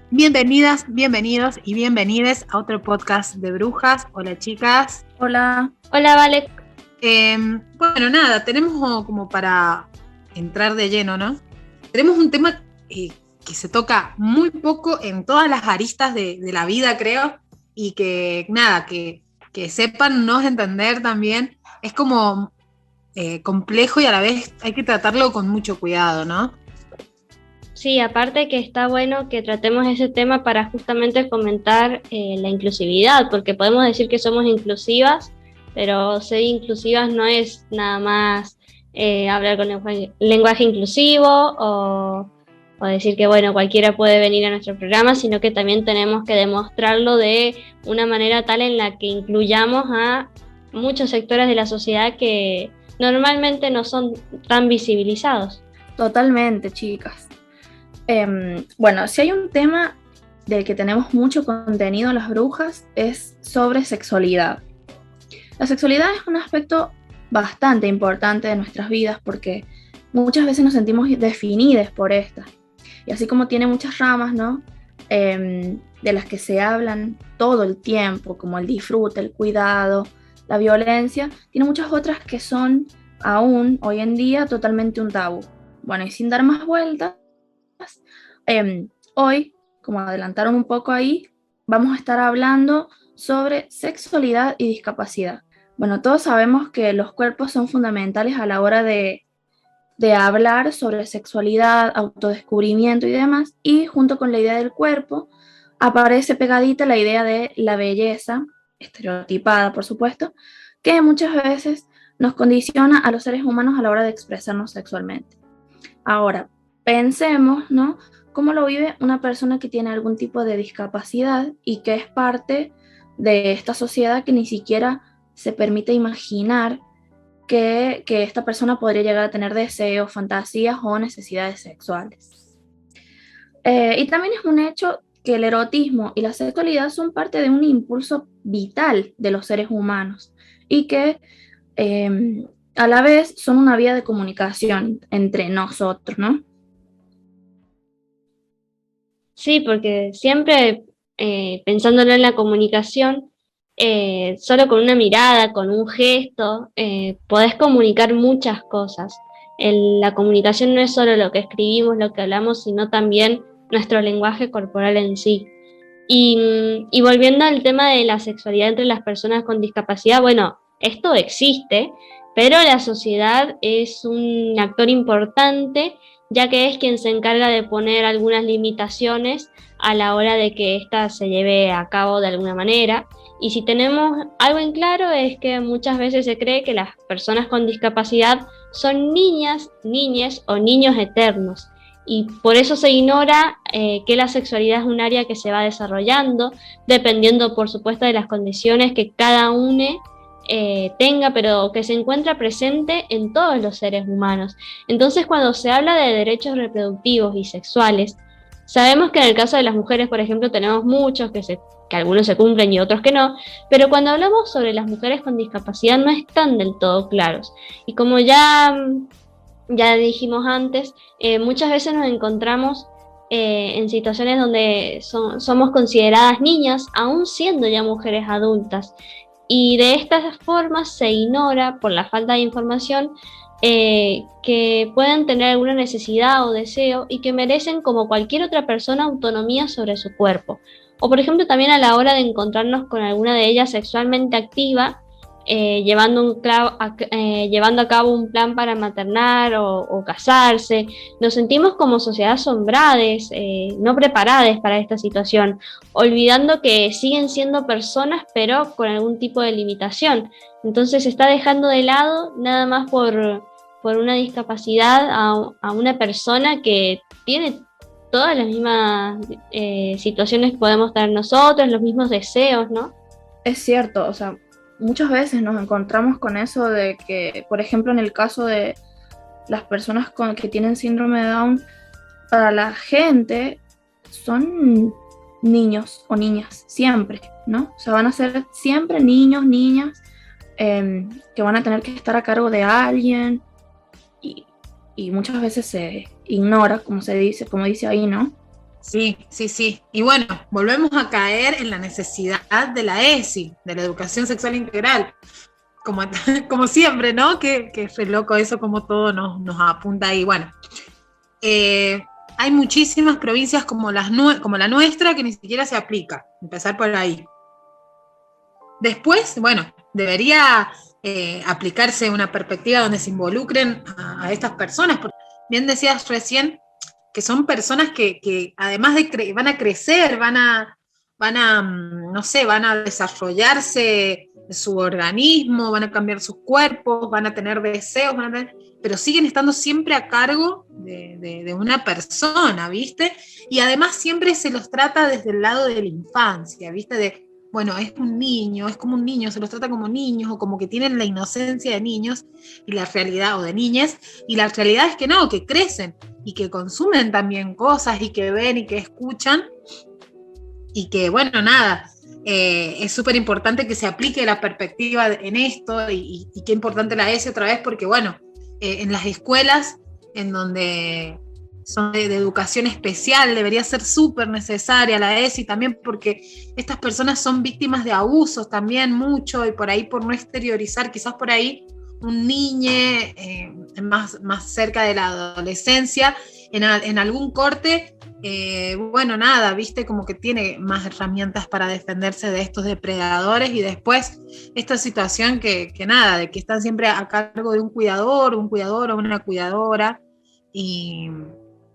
Bienvenidas, bienvenidos y bienvenides a otro podcast de brujas. Hola chicas. Hola. Hola, Vale. Bueno, nada, tenemos como para entrar de lleno, ¿no? Tenemos un tema que se toca muy poco en todas las aristas de la vida, creo, y que nada, que sepan no entender también, es como complejo y a la vez hay que tratarlo con mucho cuidado, ¿no? Sí, aparte que está bueno que tratemos ese tema para justamente fomentar la inclusividad, porque podemos decir que somos inclusivas, pero ser inclusivas no es nada más hablar con lenguaje inclusivo o decir que bueno, cualquiera puede venir a nuestro programa, sino que también tenemos que demostrarlo de una manera tal en la que incluyamos a muchos sectores de la sociedad que normalmente no son tan visibilizados. Totalmente, chicas. Bueno, si hay un tema del que tenemos mucho contenido en las brujas es sobre sexualidad. La sexualidad es un aspecto bastante importante de nuestras vidas porque muchas veces nos sentimos definidas por esta. Y así como tiene muchas ramas, ¿no? De las que se hablan todo el tiempo, como el disfrute, el cuidado, la violencia, tiene muchas otras que son aún hoy en día totalmente un tabú. Bueno, y sin dar más vueltas, hoy, como adelantaron un poco ahí, vamos a estar hablando sobre sexualidad y discapacidad. Bueno, todos sabemos que los cuerpos son fundamentales a la hora de hablar sobre sexualidad, autodescubrimiento y demás, y junto con la idea del cuerpo aparece pegadita la idea de la belleza, estereotipada por supuesto, que muchas veces nos condiciona a los seres humanos a la hora de expresarnos sexualmente. Ahora, pensemos, ¿no? ¿Cómo lo vive una persona que tiene algún tipo de discapacidad y que es parte de esta sociedad que ni siquiera se permite imaginar que esta persona podría llegar a tener deseos, fantasías o necesidades sexuales? Y también es un hecho que el erotismo y la sexualidad son parte de un impulso vital de los seres humanos y que a la vez son una vía de comunicación entre nosotros, ¿no? Sí, porque siempre pensándolo en la comunicación, solo con una mirada, con un gesto, podés comunicar muchas cosas. La comunicación no es solo lo que escribimos, lo que hablamos, sino también nuestro lenguaje corporal en sí. Y volviendo al tema de la sexualidad entre las personas con discapacidad, bueno, esto existe, pero la sociedad es un actor importante, ya que es quien se encarga de poner algunas limitaciones a la hora de que ésta se lleve a cabo de alguna manera. Y si tenemos algo en claro es que muchas veces se cree que las personas con discapacidad son niñas, niñes o niños eternos y por eso se ignora que la sexualidad es un área que se va desarrollando, dependiendo por supuesto de las condiciones que cada uno tenga, pero que se encuentra presente en todos los seres humanos. Entonces, cuando se habla de derechos reproductivos y sexuales, sabemos que en el caso de las mujeres, por ejemplo, tenemos muchos que algunos se cumplen y otros que no, pero cuando hablamos sobre las mujeres con discapacidad no están del todo claros. Y como ya dijimos antes, muchas veces nos encontramos en situaciones donde somos consideradas niñas, aún siendo ya mujeres adultas. Y de estas formas se ignora, por la falta de información, que pueden tener alguna necesidad o deseo y que merecen, como cualquier otra persona, autonomía sobre su cuerpo. O por ejemplo, también a la hora de encontrarnos con alguna de ellas sexualmente activa, llevando a cabo un plan para maternar o casarse. Nos sentimos como sociedad asombradas, no preparadas para esta situación, olvidando que siguen siendo personas pero con algún tipo de limitación. Entonces se está dejando de lado nada más por una discapacidad a una persona que tiene todas las mismas situaciones que podemos tener nosotros, los mismos deseos, ¿no? Es cierto, o sea, muchas veces nos encontramos con eso de que, por ejemplo, en el caso de las personas que tienen síndrome de Down, para la gente son niños o niñas, siempre, ¿no? O sea, van a ser siempre niños, niñas, que van a tener que estar a cargo de alguien y muchas veces se ignora, como se dice, como dice ahí, ¿no? Sí, sí, sí. Y bueno, volvemos a caer en la necesidad de la ESI, de la educación sexual integral. Como, como siempre, ¿no? Que es re loco eso, como todo nos apunta ahí. Bueno, eh, hay muchísimas provincias como como la nuestra que ni siquiera se aplica. Empezar por ahí. Después, bueno, debería aplicarse una perspectiva donde se involucren a estas personas. Porque bien decías recién que son personas que además de van a crecer, no sé, van a desarrollarse su organismo, van a cambiar sus cuerpos, van a tener deseos, pero siguen estando siempre a cargo de una persona, ¿viste? Y además siempre se los trata desde el lado de la infancia, ¿viste? Bueno, es un niño, es como un niño, se los trata como niños o como que tienen la inocencia de niños y la realidad, o de niñas, y la realidad es que no, que crecen y que consumen también cosas y que ven y que escuchan y que, bueno, nada, es súper importante que se aplique la perspectiva en esto y qué importante la es otra vez porque, bueno, en las escuelas en donde son de educación especial, debería ser súper necesaria la ESI también porque estas personas son víctimas de abusos también mucho y por ahí por no exteriorizar, quizás por ahí un niño más cerca de la adolescencia, en algún corte, bueno, nada, viste, como que tiene más herramientas para defenderse de estos depredadores y después esta situación que nada, de que están siempre a cargo de un cuidador o una cuidadora y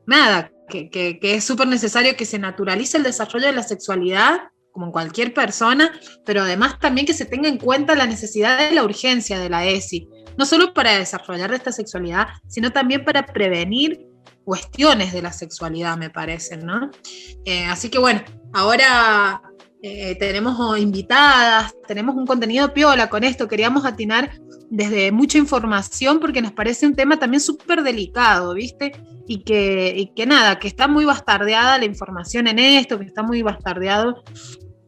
nada, que es súper necesario que se naturalice el desarrollo de la sexualidad como en cualquier persona, pero además también que se tenga en cuenta la necesidad de la urgencia de la ESI, no solo para desarrollar esta sexualidad, sino también para prevenir cuestiones de la sexualidad, me parecen, ¿no? Así que bueno, ahora tenemos invitadas, tenemos un contenido piola con esto, queríamos atinar desde mucha información porque nos parece un tema también súper delicado, ¿viste? Y que nada, que está muy bastardeada la información en esto, que está muy bastardeado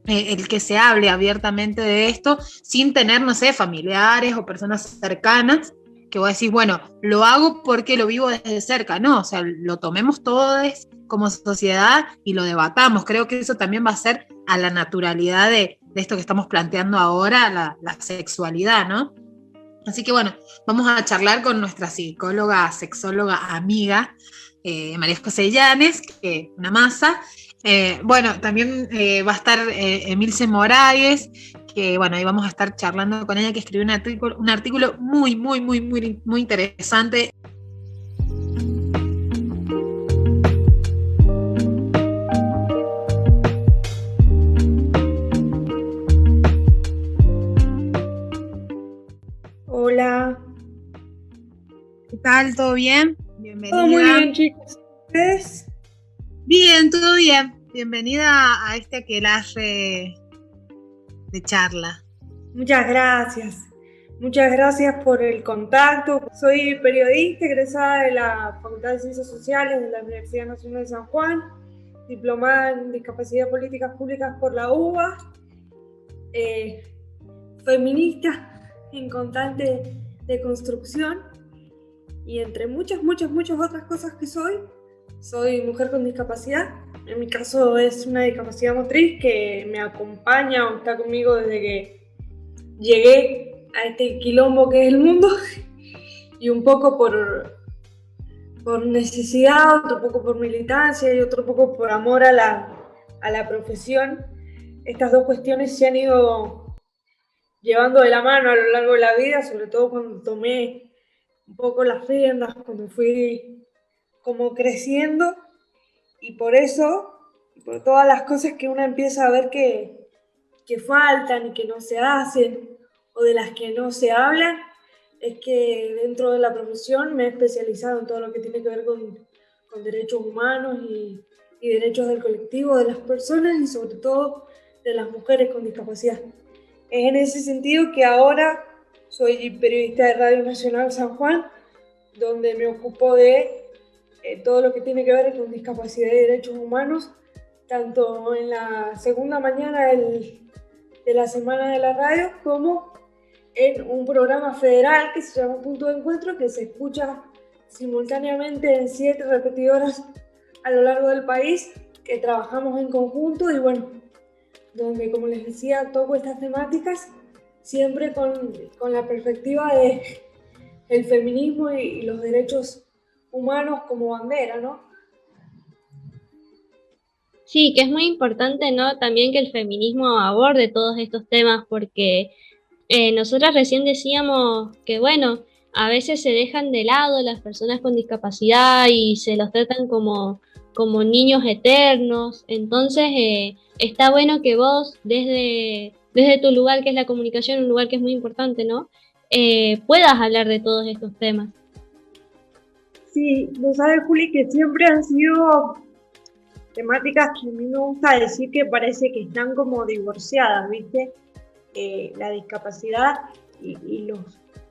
el que se hable abiertamente de esto sin tener, no sé, familiares o personas cercanas que vos decís, bueno, lo hago porque lo vivo desde cerca. No, o sea, lo tomemos todos como sociedad y lo debatamos. Creo que eso también va a ser a la naturalidad de esto que estamos planteando ahora, la sexualidad, ¿no? Así que bueno, vamos a charlar con nuestra psicóloga, sexóloga, amiga, María José Llanes, que una masa. Bueno, también va a estar Emilce Moraes, que bueno, ahí vamos a estar charlando con ella, que escribió un artículo muy, muy, muy, muy, muy interesante. Hola. ¿Qué tal? ¿Todo bien? Bienvenida. Todo muy bien, chicos. ¿Ustedes? Bien, todo bien. Bienvenida a este aquelarre de charla. Muchas gracias. Muchas gracias por el contacto. Soy periodista egresada de la Facultad de Ciencias Sociales de la Universidad Nacional de San Juan, diplomada en Discapacidad y Políticas Públicas por la UBA, feminista en constante deconstrucción y entre muchas otras cosas que soy mujer con discapacidad. En mi caso es una discapacidad motriz que me acompaña o está conmigo desde que llegué a este quilombo que es el mundo y un poco por necesidad, otro poco por militancia y otro poco por amor a la profesión. Estas dos cuestiones se han ido llevando de la mano a lo largo de la vida, sobre todo cuando tomé un poco las riendas, cuando fui como creciendo, y por eso, por todas las cosas que uno empieza a ver que faltan y que no se hacen, o de las que no se hablan, es que dentro de la profesión me he especializado en todo lo que tiene que ver con derechos humanos y derechos del colectivo, de las personas y sobre todo de las mujeres con discapacidad. Es en ese sentido que ahora soy periodista de Radio Nacional San Juan, donde me ocupo de todo lo que tiene que ver con discapacidad y derechos humanos, tanto en la segunda mañana de la semana de la radio como en un programa federal que se llama Punto de Encuentro, que se escucha simultáneamente en 7 repetidoras a lo largo del país, que trabajamos en conjunto y bueno, donde como les decía toco estas temáticas siempre con la perspectiva de el feminismo y los derechos humanos como bandera, ¿no? Sí, que es muy importante, ¿no? También que el feminismo aborde todos estos temas porque nosotras recién decíamos que, bueno, a veces se dejan de lado las personas con discapacidad y se los tratan como niños eternos. Entonces, está bueno que vos, desde tu lugar, que es la comunicación, un lugar que es muy importante, ¿no? Puedas hablar de todos estos temas. Sí, lo sabes, Juli, que siempre han sido temáticas que a mí me gusta decir que parece que están como divorciadas, ¿viste? La discapacidad y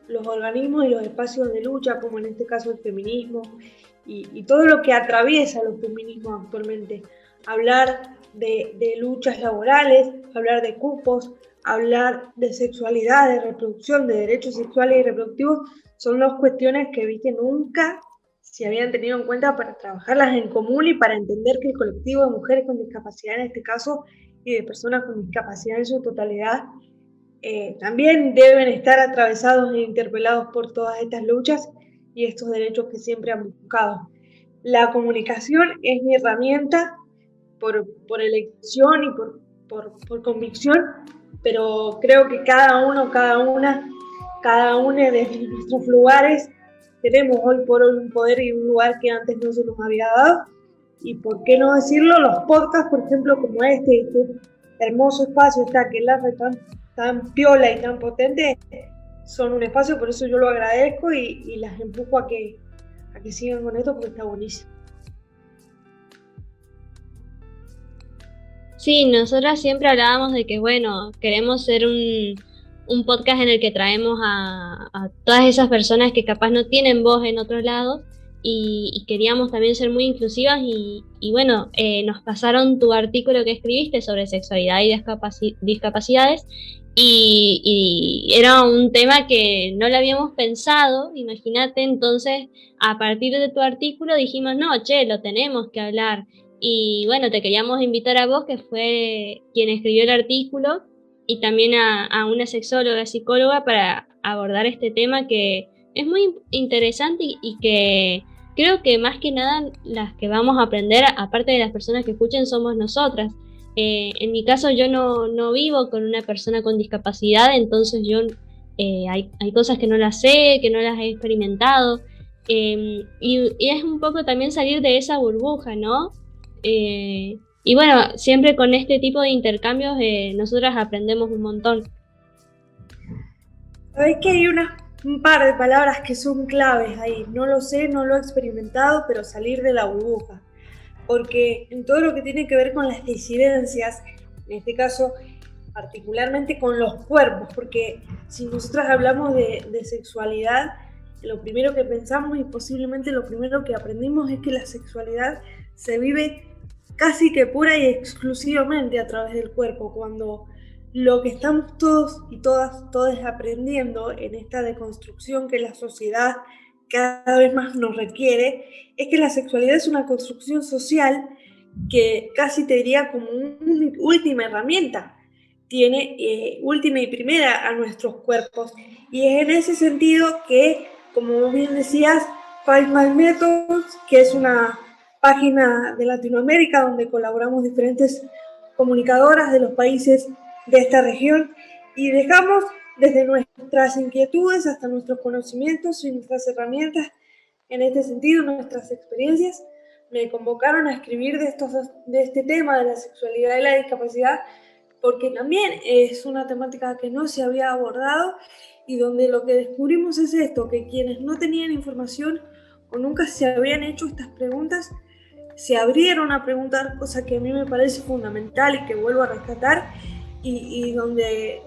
los organismos y los espacios de lucha, como en este caso el feminismo, y todo lo que atraviesa los feminismos actualmente. Hablar de luchas laborales, hablar de cupos, hablar de sexualidad, de reproducción, de derechos sexuales y reproductivos, son dos cuestiones que, viste, nunca se habían tenido en cuenta para trabajarlas en común y para entender que el colectivo de mujeres con discapacidad en este caso y de personas con discapacidad en su totalidad también deben estar atravesados e interpelados por todas estas luchas y estos derechos que siempre han buscado. La comunicación es mi herramienta por elección y por convicción, pero creo que cada uno, cada una desde nuestros lugares tenemos hoy por hoy un poder y un lugar que antes no se nos había dado. Y por qué no decirlo, los podcasts, por ejemplo, como este hermoso espacio, esta que la tan piola y tan potente, son un espacio, por eso yo lo agradezco y las empujo a que sigan con esto porque está buenísimo. Sí, nosotras siempre hablábamos de que, bueno, queremos ser un podcast en el que traemos a todas esas personas que capaz no tienen voz en otros lados y queríamos también ser muy inclusivas y bueno, nos pasaron tu artículo que escribiste sobre sexualidad y discapacidades y era un tema que no lo habíamos pensado, imagínate, entonces a partir de tu artículo dijimos, no, che, lo tenemos que hablar. Y bueno, te queríamos invitar a vos, que fue quien escribió el artículo, y también a una sexóloga, psicóloga, para abordar este tema que es muy interesante y que creo que más que nada las que vamos a aprender, aparte de las personas que escuchen, somos nosotras. En mi caso yo no vivo con una persona con discapacidad, entonces yo hay cosas que no las sé, que no las he experimentado, y es un poco también salir de esa burbuja, ¿no? Y bueno, siempre con este tipo de intercambios nosotras aprendemos un montón. Sabés que hay un par de palabras que son claves ahí. No lo sé, no lo he experimentado, pero salir de la burbuja. Porque en todo lo que tiene que ver con las disidencias, en este caso particularmente con los cuerpos, porque si nosotras hablamos de sexualidad, lo primero que pensamos y posiblemente lo primero que aprendimos es que la sexualidad se vive casi que pura y exclusivamente a través del cuerpo, cuando lo que estamos todos y todas aprendiendo en esta deconstrucción que la sociedad cada vez más nos requiere, es que la sexualidad es una construcción social que casi te diría como una última herramienta, tiene última y primera a nuestros cuerpos. Y es en ese sentido que, como vos bien decías, Five My Methods, que es una página de Latinoamérica donde colaboramos diferentes comunicadoras de los países de esta región y dejamos desde nuestras inquietudes hasta nuestros conocimientos y nuestras herramientas en este sentido, nuestras experiencias. Me convocaron a escribir de este tema de la sexualidad y la discapacidad porque también es una temática que no se había abordado y donde lo que descubrimos es esto, que quienes no tenían información o nunca se habían hecho estas preguntas, se abrieron a preguntar, cosa que a mí me parece fundamental y que vuelvo a rescatar, y donde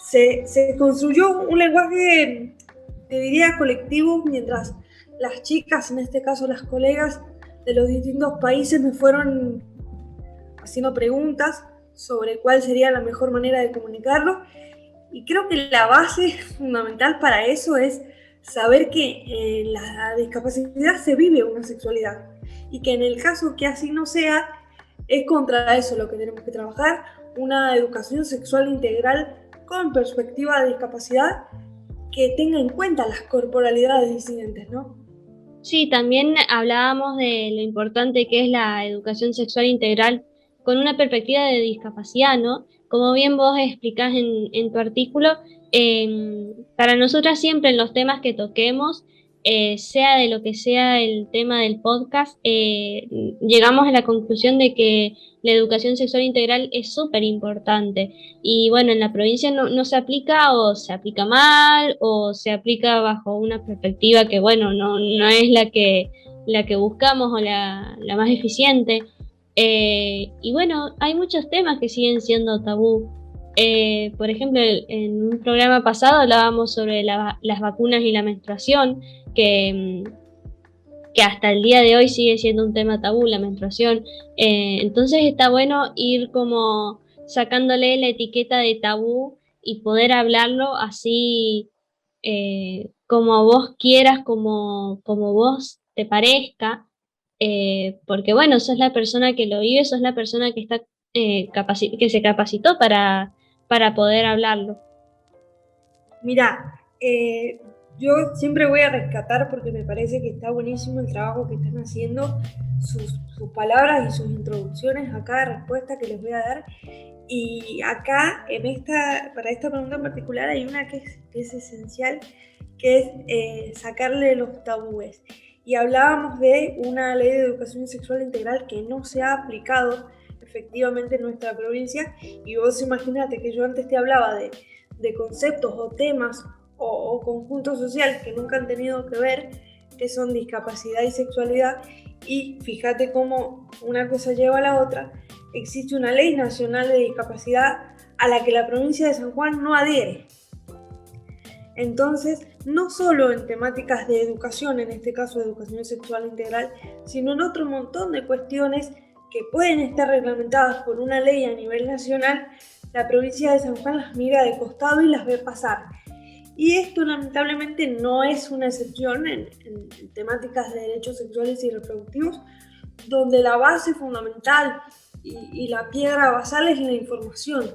se construyó un lenguaje, te diría, colectivo, mientras las chicas, en este caso las colegas de los distintos países, me fueron haciendo preguntas sobre cuál sería la mejor manera de comunicarlo. Y creo que la base fundamental para eso es saber que en la discapacidad se vive una sexualidad. y que en el caso que así no sea, es contra eso lo que tenemos que trabajar, una educación sexual integral con perspectiva de discapacidad que tenga en cuenta las corporalidades disidentes, ¿no? Sí, también hablábamos de lo importante que es la educación sexual integral con una perspectiva de discapacidad, ¿no? Como bien vos explicás en tu artículo, para nosotras siempre en los temas que toquemos, sea de lo que sea el tema del podcast, llegamos a la conclusión de que la educación sexual integral es súper importante. Y bueno, en la provincia no se aplica o se aplica mal o se aplica bajo una perspectiva que, bueno, no es la que buscamos o la más eficiente. Y bueno, hay muchos temas que siguen siendo tabú. Por ejemplo, en un programa pasado hablábamos sobre las vacunas y la menstruación, que hasta el día de hoy sigue siendo un tema tabú, la menstruación. Entonces está bueno ir como sacándole la etiqueta de tabú y poder hablarlo así como vos quieras, como vos te parezca, porque bueno, sos la persona que lo vive, sos la persona que está que se capacitó para poder hablarlo. Mira, yo siempre voy a rescatar porque me parece que está buenísimo el trabajo que están haciendo, sus palabras y sus introducciones a cada respuesta que les voy a dar. Y acá, para esta pregunta en particular, hay una que es esencial, que es sacarle los tabúes. Y hablábamos de una ley de educación sexual integral que no se ha aplicado efectivamente en nuestra provincia. Y vos imagínate que yo antes te hablaba de conceptos o temas o conjuntos sociales que nunca han tenido que ver, que son discapacidad y sexualidad, y fíjate cómo una cosa lleva a la otra. Existe una ley nacional de discapacidad a la que la provincia de San Juan no adhiere. Entonces, no solo en temáticas de educación, en este caso educación sexual integral, sino en otro montón de cuestiones que pueden estar reglamentadas por una ley a nivel nacional, la provincia de San Juan las mira de costado y las ve pasar. Y esto lamentablemente no es una excepción en temáticas de derechos sexuales y reproductivos, donde la base fundamental y la piedra basal es la información.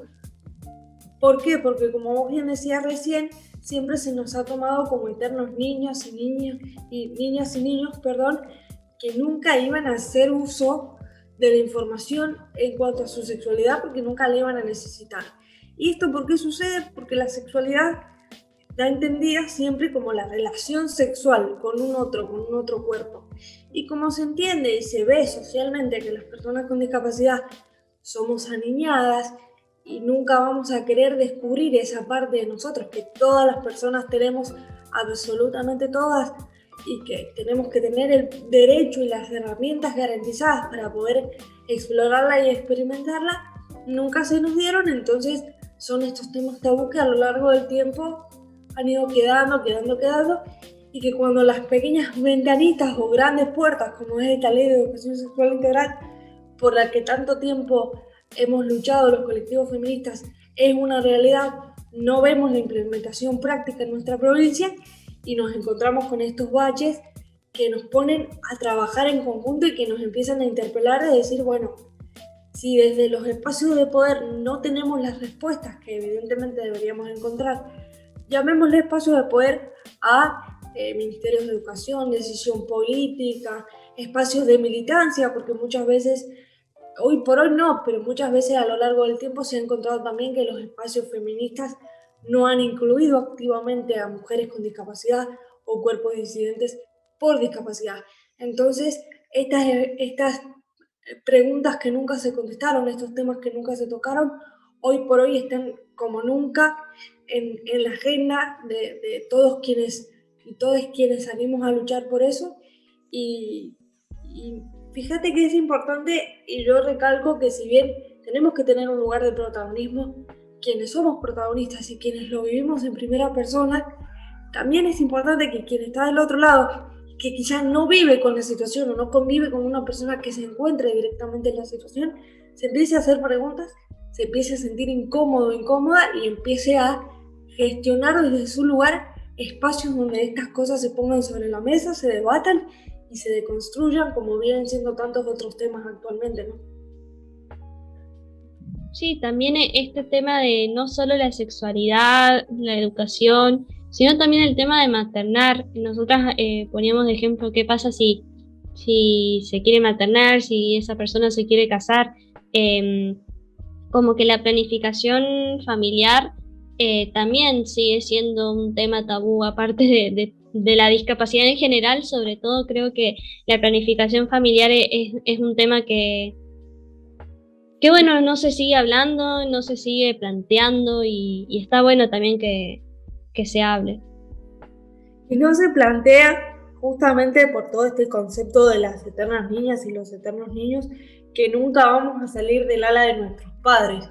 ¿Por qué? Porque como vos bien decías recién, siempre se nos ha tomado como eternos niños y niñas y niñas y niños, que nunca iban a hacer uso de la información en cuanto a su sexualidad porque nunca la iban a necesitar. ¿Y esto por qué sucede? Porque la sexualidad da entendida siempre como la relación sexual con un otro cuerpo. Y como se entiende y se ve socialmente que las personas con discapacidad somos aniñadas y nunca vamos a querer descubrir esa parte de nosotros que todas las personas tenemos, absolutamente todas, y que tenemos que tener el derecho y las herramientas garantizadas para poder explorarla y experimentarla, nunca se nos dieron. Entonces son estos temas tabú que a lo largo del tiempo han ido quedando, y que cuando las pequeñas ventanitas o grandes puertas, como es esta ley de educación sexual integral, por la que tanto tiempo hemos luchado los colectivos feministas, es una realidad, no vemos la implementación práctica en nuestra provincia y nos encontramos con estos baches que nos ponen a trabajar en conjunto y que nos empiezan a interpelar, de decir, bueno, si desde los espacios de poder no tenemos las respuestas que evidentemente deberíamos encontrar, llamémosle espacios de poder a ministerios de educación, decisión política, espacios de militancia, porque muchas veces, hoy por hoy no, pero muchas veces a lo largo del tiempo se ha encontrado también que los espacios feministas no han incluido activamente a mujeres con discapacidad o cuerpos disidentes por discapacidad. Entonces, estas preguntas que nunca se contestaron, estos temas que nunca se tocaron, hoy por hoy están como nunca en la agenda de todos quienes y todas quienes salimos a luchar por eso. Y fíjate que es importante, y yo recalco que si bien tenemos que tener un lugar de protagonismo, quienes somos protagonistas y quienes lo vivimos en primera persona, también es importante que quien está del otro lado, que quizás no vive con la situación o no convive con una persona que se encuentre directamente en la situación, se empiece a hacer preguntas, se empiece a sentir incómodo, incómoda y empiece a gestionar desde su lugar espacios donde estas cosas se pongan sobre la mesa, se debatan y se deconstruyan como vienen siendo tantos otros temas actualmente, ¿no? Sí, también este tema de no solo la sexualidad, la educación, sino también el tema de maternar. Nosotras poníamos de ejemplo qué pasa si se quiere maternar, si esa persona se quiere casar. Como que la planificación familiar también sigue siendo un tema tabú, aparte de la discapacidad en general. Sobre todo creo que la planificación familiar es un tema que bueno, no se sigue hablando, no se sigue planteando, y está bueno también que se hable. Y no se plantea justamente por todo este concepto de las eternas niñas y los eternos niños, que nunca vamos a salir del ala de nuestros padres.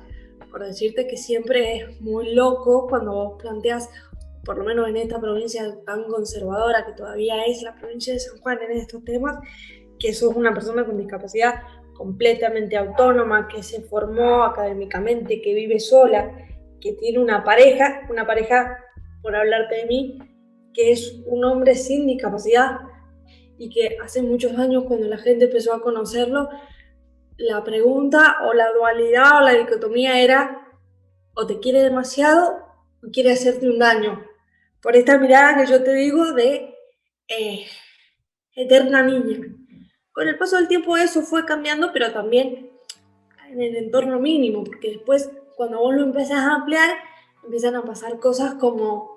Por decirte que siempre es muy loco cuando vos planteas, por lo menos en esta provincia tan conservadora que todavía es la provincia de San Juan en estos temas, que sos una persona con discapacidad completamente autónoma, que se formó académicamente, que vive sola, que tiene una pareja, por hablarte de mí, que es un hombre sin discapacidad, y que hace muchos años, cuando la gente empezó a conocerlo, la pregunta o la dualidad o la dicotomía era: o te quiere demasiado o quiere hacerte un daño. Por esta mirada que yo te digo de eterna niña. Con el paso del tiempo eso fue cambiando, pero también en el entorno mínimo, porque después, cuando vos lo empezás a ampliar, empiezan a pasar cosas como: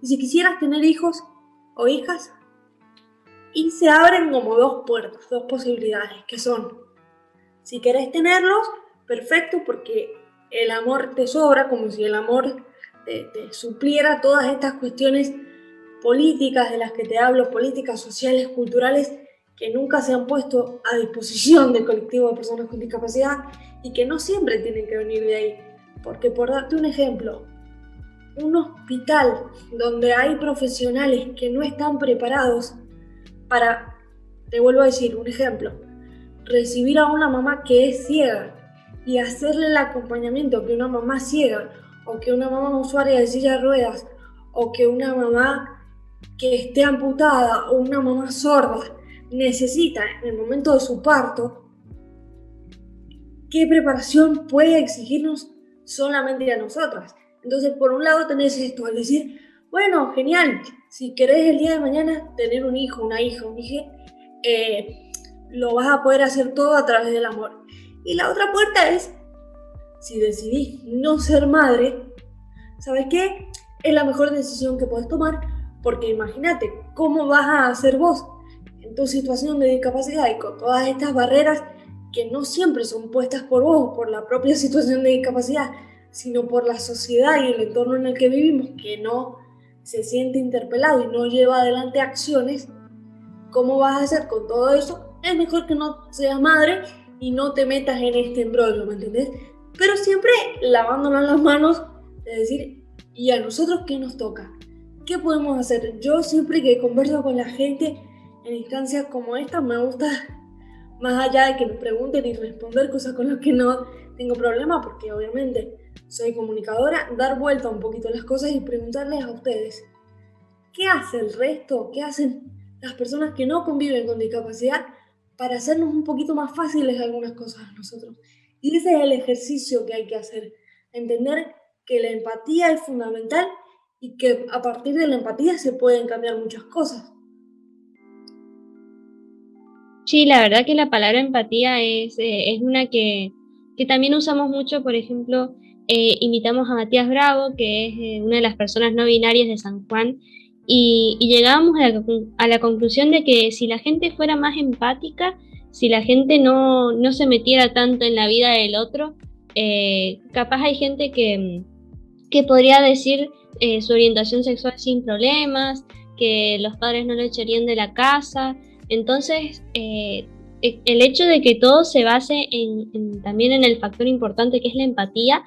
¿y si quisieras tener hijos o hijas? Y se abren como dos puertas, dos posibilidades, que son: si querés tenerlos, perfecto, porque el amor te sobra, como si el amor te supliera todas estas cuestiones políticas de las que te hablo, políticas sociales, culturales, que nunca se han puesto a disposición del colectivo de personas con discapacidad y que no siempre tienen que venir de ahí. Porque, por darte un ejemplo, un hospital donde hay profesionales que no están preparados para, te vuelvo a decir un ejemplo, recibir a una mamá que es ciega y hacerle el acompañamiento que una mamá ciega, o que una mamá usuaria de silla de ruedas, o que una mamá que esté amputada, o una mamá sorda necesita en el momento de su parto, ¿qué preparación puede exigirnos solamente a nosotras? Entonces, por un lado tenés esto, al decir: bueno, genial, si querés el día de mañana tener un hijo, una hija, un hijo, lo vas a poder hacer todo a través del amor. Y la otra puerta es: si decidís no ser madre, ¿sabes qué? Es la mejor decisión que podés tomar, porque imagínate cómo vas a hacer vos en tu situación de discapacidad y con todas estas barreras que no siempre son puestas por vos, por la propia situación de discapacidad, sino por la sociedad y el entorno en el que vivimos, que no se siente interpelado y no lleva adelante acciones. ¿Cómo vas a hacer con todo eso? Es mejor que no seas madre y no te metas en este embrollo, ¿me entendés? Pero siempre lavándonos las manos, de decir: ¿y a nosotros qué nos toca? ¿Qué podemos hacer? Yo siempre que converso con la gente en instancias como esta, me gusta, más allá de que me pregunten y responder cosas con las que no tengo problema, porque obviamente soy comunicadora, dar vuelta un poquito a las cosas y preguntarles a ustedes: ¿qué hace el resto? ¿Qué hacen las personas que no conviven con discapacidad para hacernos un poquito más fáciles algunas cosas a nosotros? Y ese es el ejercicio que hay que hacer, entender que la empatía es fundamental y que a partir de la empatía se pueden cambiar muchas cosas. Sí, la verdad que la palabra empatía es una que también usamos mucho. Por ejemplo, invitamos a Matías Bravo, que es una de las personas no binarias de San Juan, y llegábamos a la conclusión de que si la gente fuera más empática, si la gente no se metiera tanto en la vida del otro, capaz hay gente que podría decir su orientación sexual sin problemas, que los padres no lo echarían de la casa. Entonces, el hecho de que todo se base también en el factor importante que es la empatía,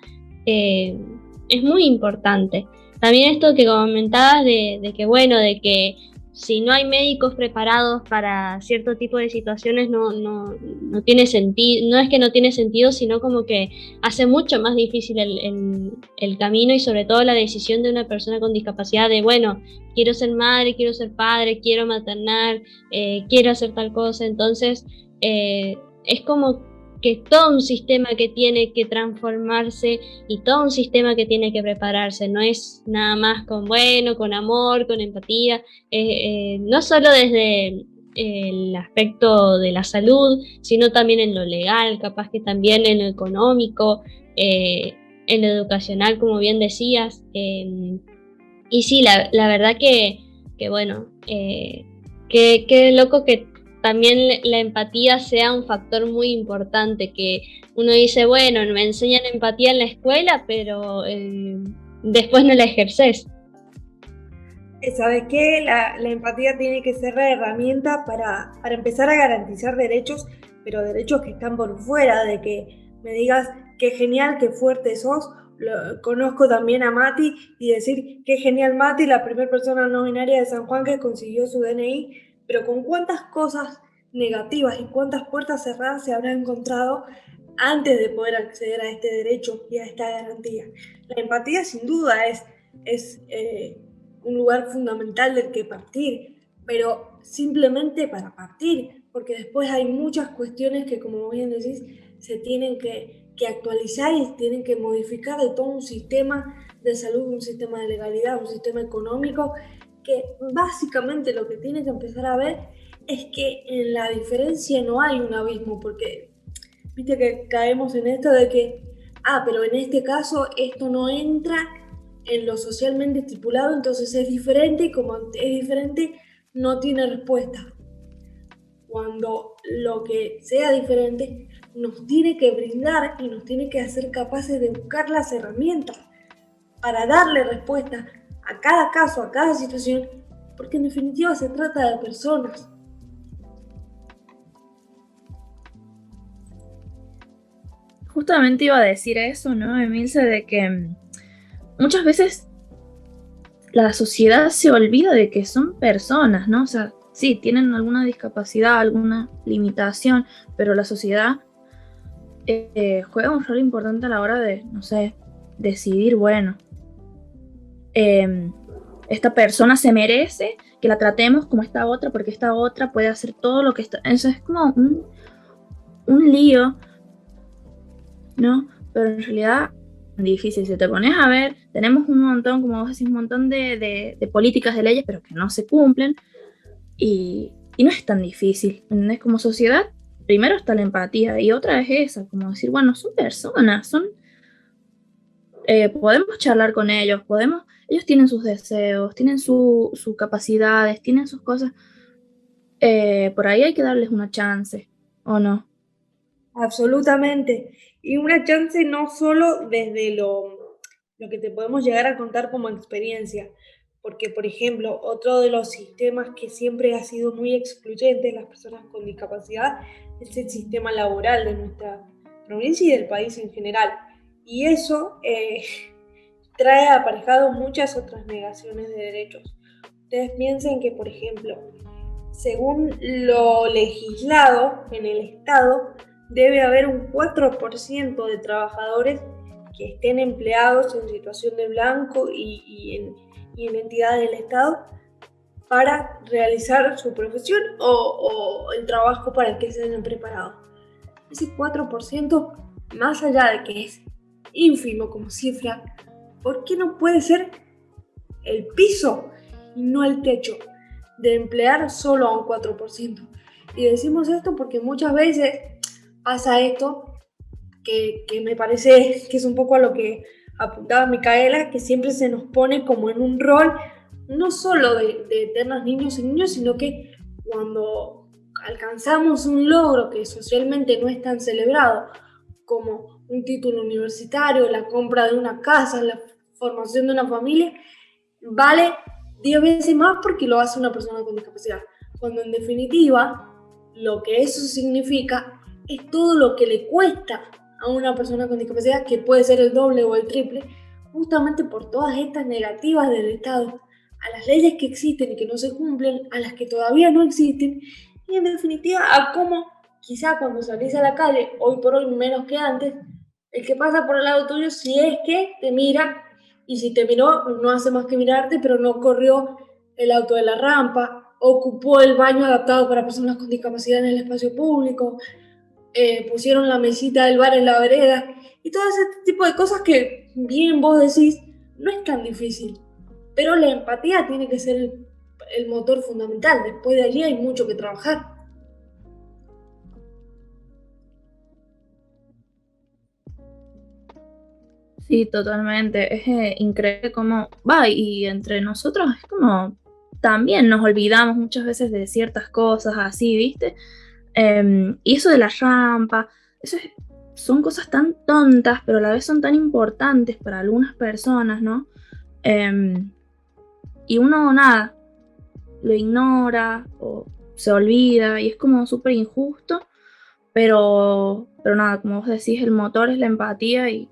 es muy importante. También esto que comentabas de que, bueno, de que si no hay médicos preparados para cierto tipo de situaciones, no tiene sentido, no es que no tiene sentido, sino como que hace mucho más difícil el camino y sobre todo la decisión de una persona con discapacidad de, bueno, quiero ser madre, quiero ser padre, quiero maternar, quiero hacer tal cosa. Entonces, es como que es todo un sistema que tiene que transformarse y todo un sistema que tiene que prepararse, no es nada más con amor, con empatía, no solo desde el aspecto de la salud, sino también en lo legal, capaz que también en lo económico, en lo educacional, como bien decías. Y sí, la verdad que bueno, qué loco que también la empatía sea un factor muy importante, que uno dice, bueno, me enseñan empatía en la escuela, pero después no la ejerces. ¿Sabes qué? La empatía tiene que ser la herramienta para empezar a garantizar derechos, pero derechos que están por fuera de que me digas qué genial, qué fuerte sos. Conozco también a Mati y decir qué genial Mati, la primera persona no binaria de San Juan que consiguió su DNI, pero con cuántas cosas negativas y cuántas puertas cerradas se habrá encontrado antes de poder acceder a este derecho y a esta garantía. La empatía sin duda es un lugar fundamental del que partir, pero simplemente para partir, porque después hay muchas cuestiones que, como bien decís, se tienen que actualizar y tienen que modificar de todo un sistema de salud, un sistema de legalidad, un sistema económico, que básicamente lo que tiene que empezar a ver es que en la diferencia no hay un abismo, porque viste que caemos en esto de que, pero en este caso esto no entra en lo socialmente estipulado, entonces es diferente y como es diferente no tiene respuesta. Cuando lo que sea diferente nos tiene que brindar y nos tiene que hacer capaces de buscar las herramientas para darle respuesta a cada caso, a cada situación, porque en definitiva se trata de personas. Justamente iba a decir eso, ¿no, Emilce? De que muchas veces la sociedad se olvida de que son personas, ¿no? O sea, sí, tienen alguna discapacidad, alguna limitación, pero la sociedad juega un rol importante a la hora de, no sé, decidir, bueno, esta persona se merece que la tratemos como esta otra, porque esta otra puede hacer todo lo que está. Eso es como un lío, ¿no? Pero en realidad difícil. Si te pones a ver, tenemos un montón, como vos decís, un montón de políticas, de leyes, pero que no se cumplen y no es tan difícil. ¿Entendés? Como sociedad, primero está la empatía y otra es esa, como decir, bueno, son personas, podemos charlar con ellos, ellos tienen sus deseos, tienen sus capacidades, tienen sus cosas. Por ahí hay que darles una chance, ¿o no? Absolutamente. Y una chance no solo desde lo que te podemos llegar a contar como experiencia, porque, por ejemplo, otro de los sistemas que siempre ha sido muy excluyente de las personas con discapacidad es el sistema laboral de nuestra provincia y del país en general. Y eso trae aparejado muchas otras negaciones de derechos. Ustedes piensen que, por ejemplo, según lo legislado en el Estado, debe haber un 4% de trabajadores que estén empleados en situación de blanco y en entidades del Estado para realizar su profesión o el trabajo para el que se hayan preparado. Ese 4%, más allá de que es ínfimo como cifra, ¿por qué no puede ser el piso y no el techo de emplear solo a un 4%? Y decimos esto porque muchas veces pasa esto, que me parece que es un poco a lo que apuntaba Micaela, que siempre se nos pone como en un rol, no solo de eternos niños y niños, sino que cuando alcanzamos un logro que socialmente no es tan celebrado, como un título universitario, la compra de una casa, la formación de una familia, vale 10 veces más porque lo hace una persona con discapacidad. Cuando en definitiva, lo que eso significa es todo lo que le cuesta a una persona con discapacidad, que puede ser el doble o el triple, justamente por todas estas negativas del Estado a las leyes que existen y que no se cumplen, a las que todavía no existen, y en definitiva a cómo quizá cuando salís a la calle, hoy por hoy menos que antes, el que pasa por el lado tuyo, si es que te mira, y si te miró, no hace más que mirarte, pero no corrió el auto de la rampa, ocupó el baño adaptado para personas con discapacidad en el espacio público, pusieron la mesita del bar en la vereda, y todo ese tipo de cosas que bien vos decís, no es tan difícil, pero la empatía tiene que ser el motor fundamental. Después de allí hay mucho que trabajar. Sí, totalmente. Es increíble cómo va y entre nosotros es como también nos olvidamos muchas veces de ciertas cosas así, ¿viste? Y eso de la rampa, son cosas tan tontas, pero a la vez son tan importantes para algunas personas, ¿no? Y uno nada, lo ignora o se olvida y es como súper injusto, pero nada, como vos decís, el motor es la empatía y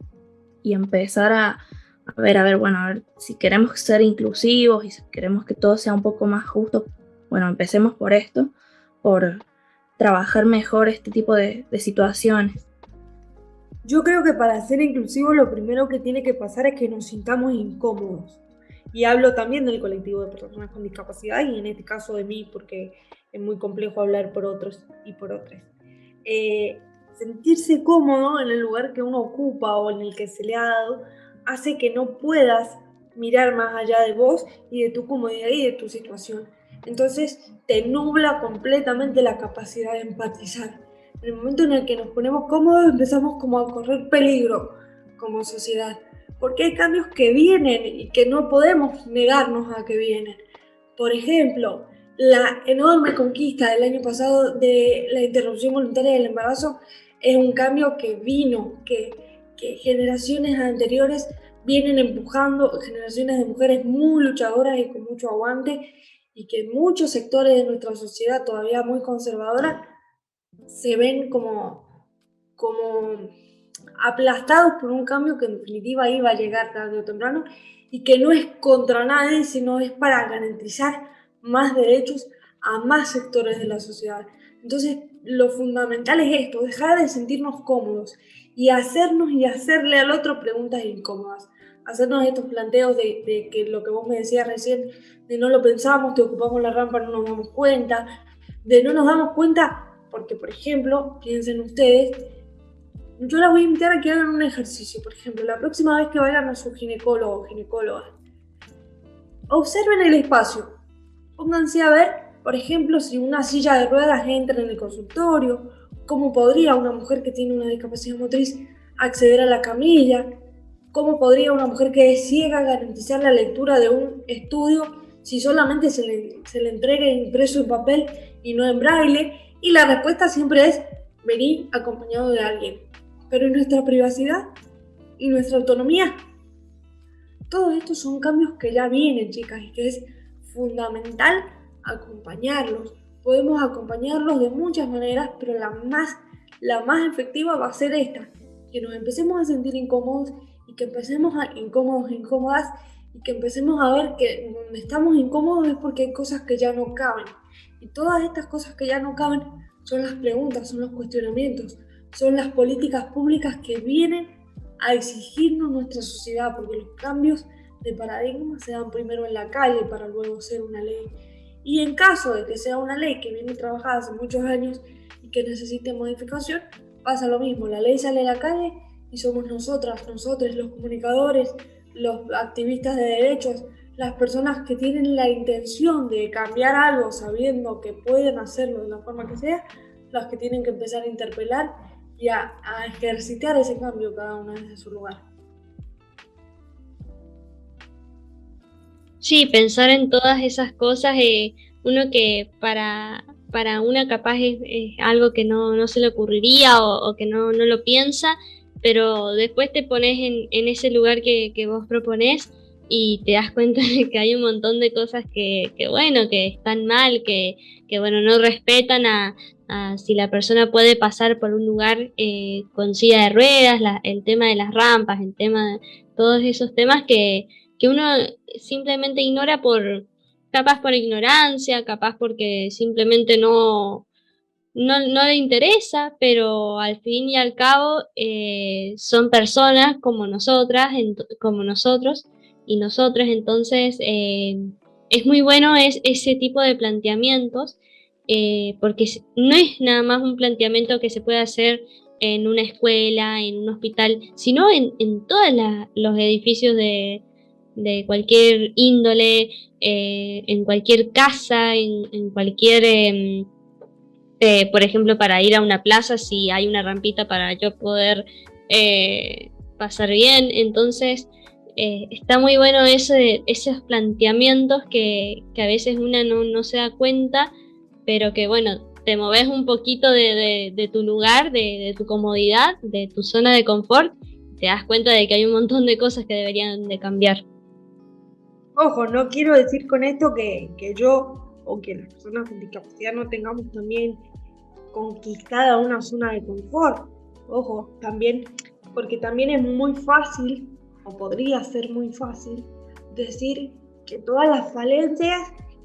empezar a ver, bueno, a ver, si queremos ser inclusivos y si queremos que todo sea un poco más justo, bueno, empecemos por esto, por trabajar mejor este tipo de situaciones. Yo creo que para ser inclusivo lo primero que tiene que pasar es que nos sintamos incómodos. Y hablo también del colectivo de personas con discapacidad y en este caso de mí, porque es muy complejo hablar por otros y por otras. Sentirse cómodo en el lugar que uno ocupa o en el que se le ha dado hace que no puedas mirar más allá de vos y de tu comodidad y de tu situación. Entonces te nubla completamente la capacidad de empatizar. En el momento en el que nos ponemos cómodos empezamos como a correr peligro como sociedad, porque hay cambios que vienen y que no podemos negarnos a que vienen. Por ejemplo, la enorme conquista del año pasado de la interrupción voluntaria del embarazo es un cambio que vino, que generaciones anteriores vienen empujando, generaciones de mujeres muy luchadoras y con mucho aguante, y que muchos sectores de nuestra sociedad todavía muy conservadora se ven como aplastados por un cambio que en definitiva iba a llegar tarde o temprano y que no es contra nadie, sino es para garantizar más derechos a más sectores de la sociedad. Entonces, lo fundamental es esto, dejar de sentirnos cómodos y hacernos y hacerle al otro preguntas incómodas. Hacernos estos planteos de que lo que vos me decías recién, de no lo pensamos, te ocupamos la rampa, no nos damos cuenta, de no nos damos cuenta porque, por ejemplo, piensen ustedes, yo las voy a invitar a que hagan un ejercicio. Por ejemplo, la próxima vez que vayan a su ginecólogo o ginecóloga, observen el espacio. Pónganse a ver, por ejemplo, si una silla de ruedas entra en el consultorio, cómo podría una mujer que tiene una discapacidad motriz acceder a la camilla, cómo podría una mujer que es ciega garantizar la lectura de un estudio si solamente se le entrega impreso en papel y no en braille. Y la respuesta siempre es venir acompañado de alguien. Pero en nuestra privacidad y nuestra autonomía, todos estos son cambios que ya vienen, chicas, y que es fundamental acompañarlos. Podemos acompañarlos de muchas maneras, pero la más efectiva va a ser esta, que nos empecemos a sentir incómodos y que empecemos a incómodos e incómodas y que empecemos a ver que donde estamos incómodos es porque hay cosas que ya no caben. Y todas estas cosas que ya no caben son las preguntas, son los cuestionamientos, son las políticas públicas que vienen a exigirnos nuestra sociedad, porque los cambios de paradigma se dan primero en la calle para luego ser una ley. Y en caso de que sea una ley que viene trabajada hace muchos años y que necesite modificación, pasa lo mismo, la ley sale a la calle y somos nosotros, los comunicadores, los activistas de derechos, las personas que tienen la intención de cambiar algo sabiendo que pueden hacerlo de la forma que sea, las que tienen que empezar a interpelar y a ejercitar ese cambio cada una desde su lugar. Sí, pensar en todas esas cosas, uno que para una capaz es algo que no se le ocurriría o que no lo piensa, pero después te pones en ese lugar que vos proponés y te das cuenta de que hay un montón de cosas que bueno, que están mal, que bueno, no respetan a si la persona puede pasar por un lugar con silla de ruedas, el tema de las rampas, el tema de todos esos temas que que uno simplemente ignora capaz por ignorancia, capaz porque simplemente no le interesa, pero al fin y al cabo son personas como nosotras, como nosotros y nosotras, entonces es muy bueno ese tipo de planteamientos, porque no es nada más un planteamiento que se puede hacer en una escuela, en un hospital, sino en todos los edificios de cualquier índole, en cualquier casa, en cualquier... por ejemplo, para ir a una plaza, si hay una rampita para yo poder pasar bien. Entonces, está muy bueno esos planteamientos que a veces una no se da cuenta, pero que, bueno, te moves un poquito de tu lugar, de tu comodidad, de tu zona de confort, te das cuenta de que hay un montón de cosas que deberían de cambiar. Ojo, no quiero decir con esto que yo o que las personas con discapacidad no tengamos también conquistada una zona de confort. Ojo, también, porque también es muy fácil, o podría ser muy fácil, decir que todas las falencias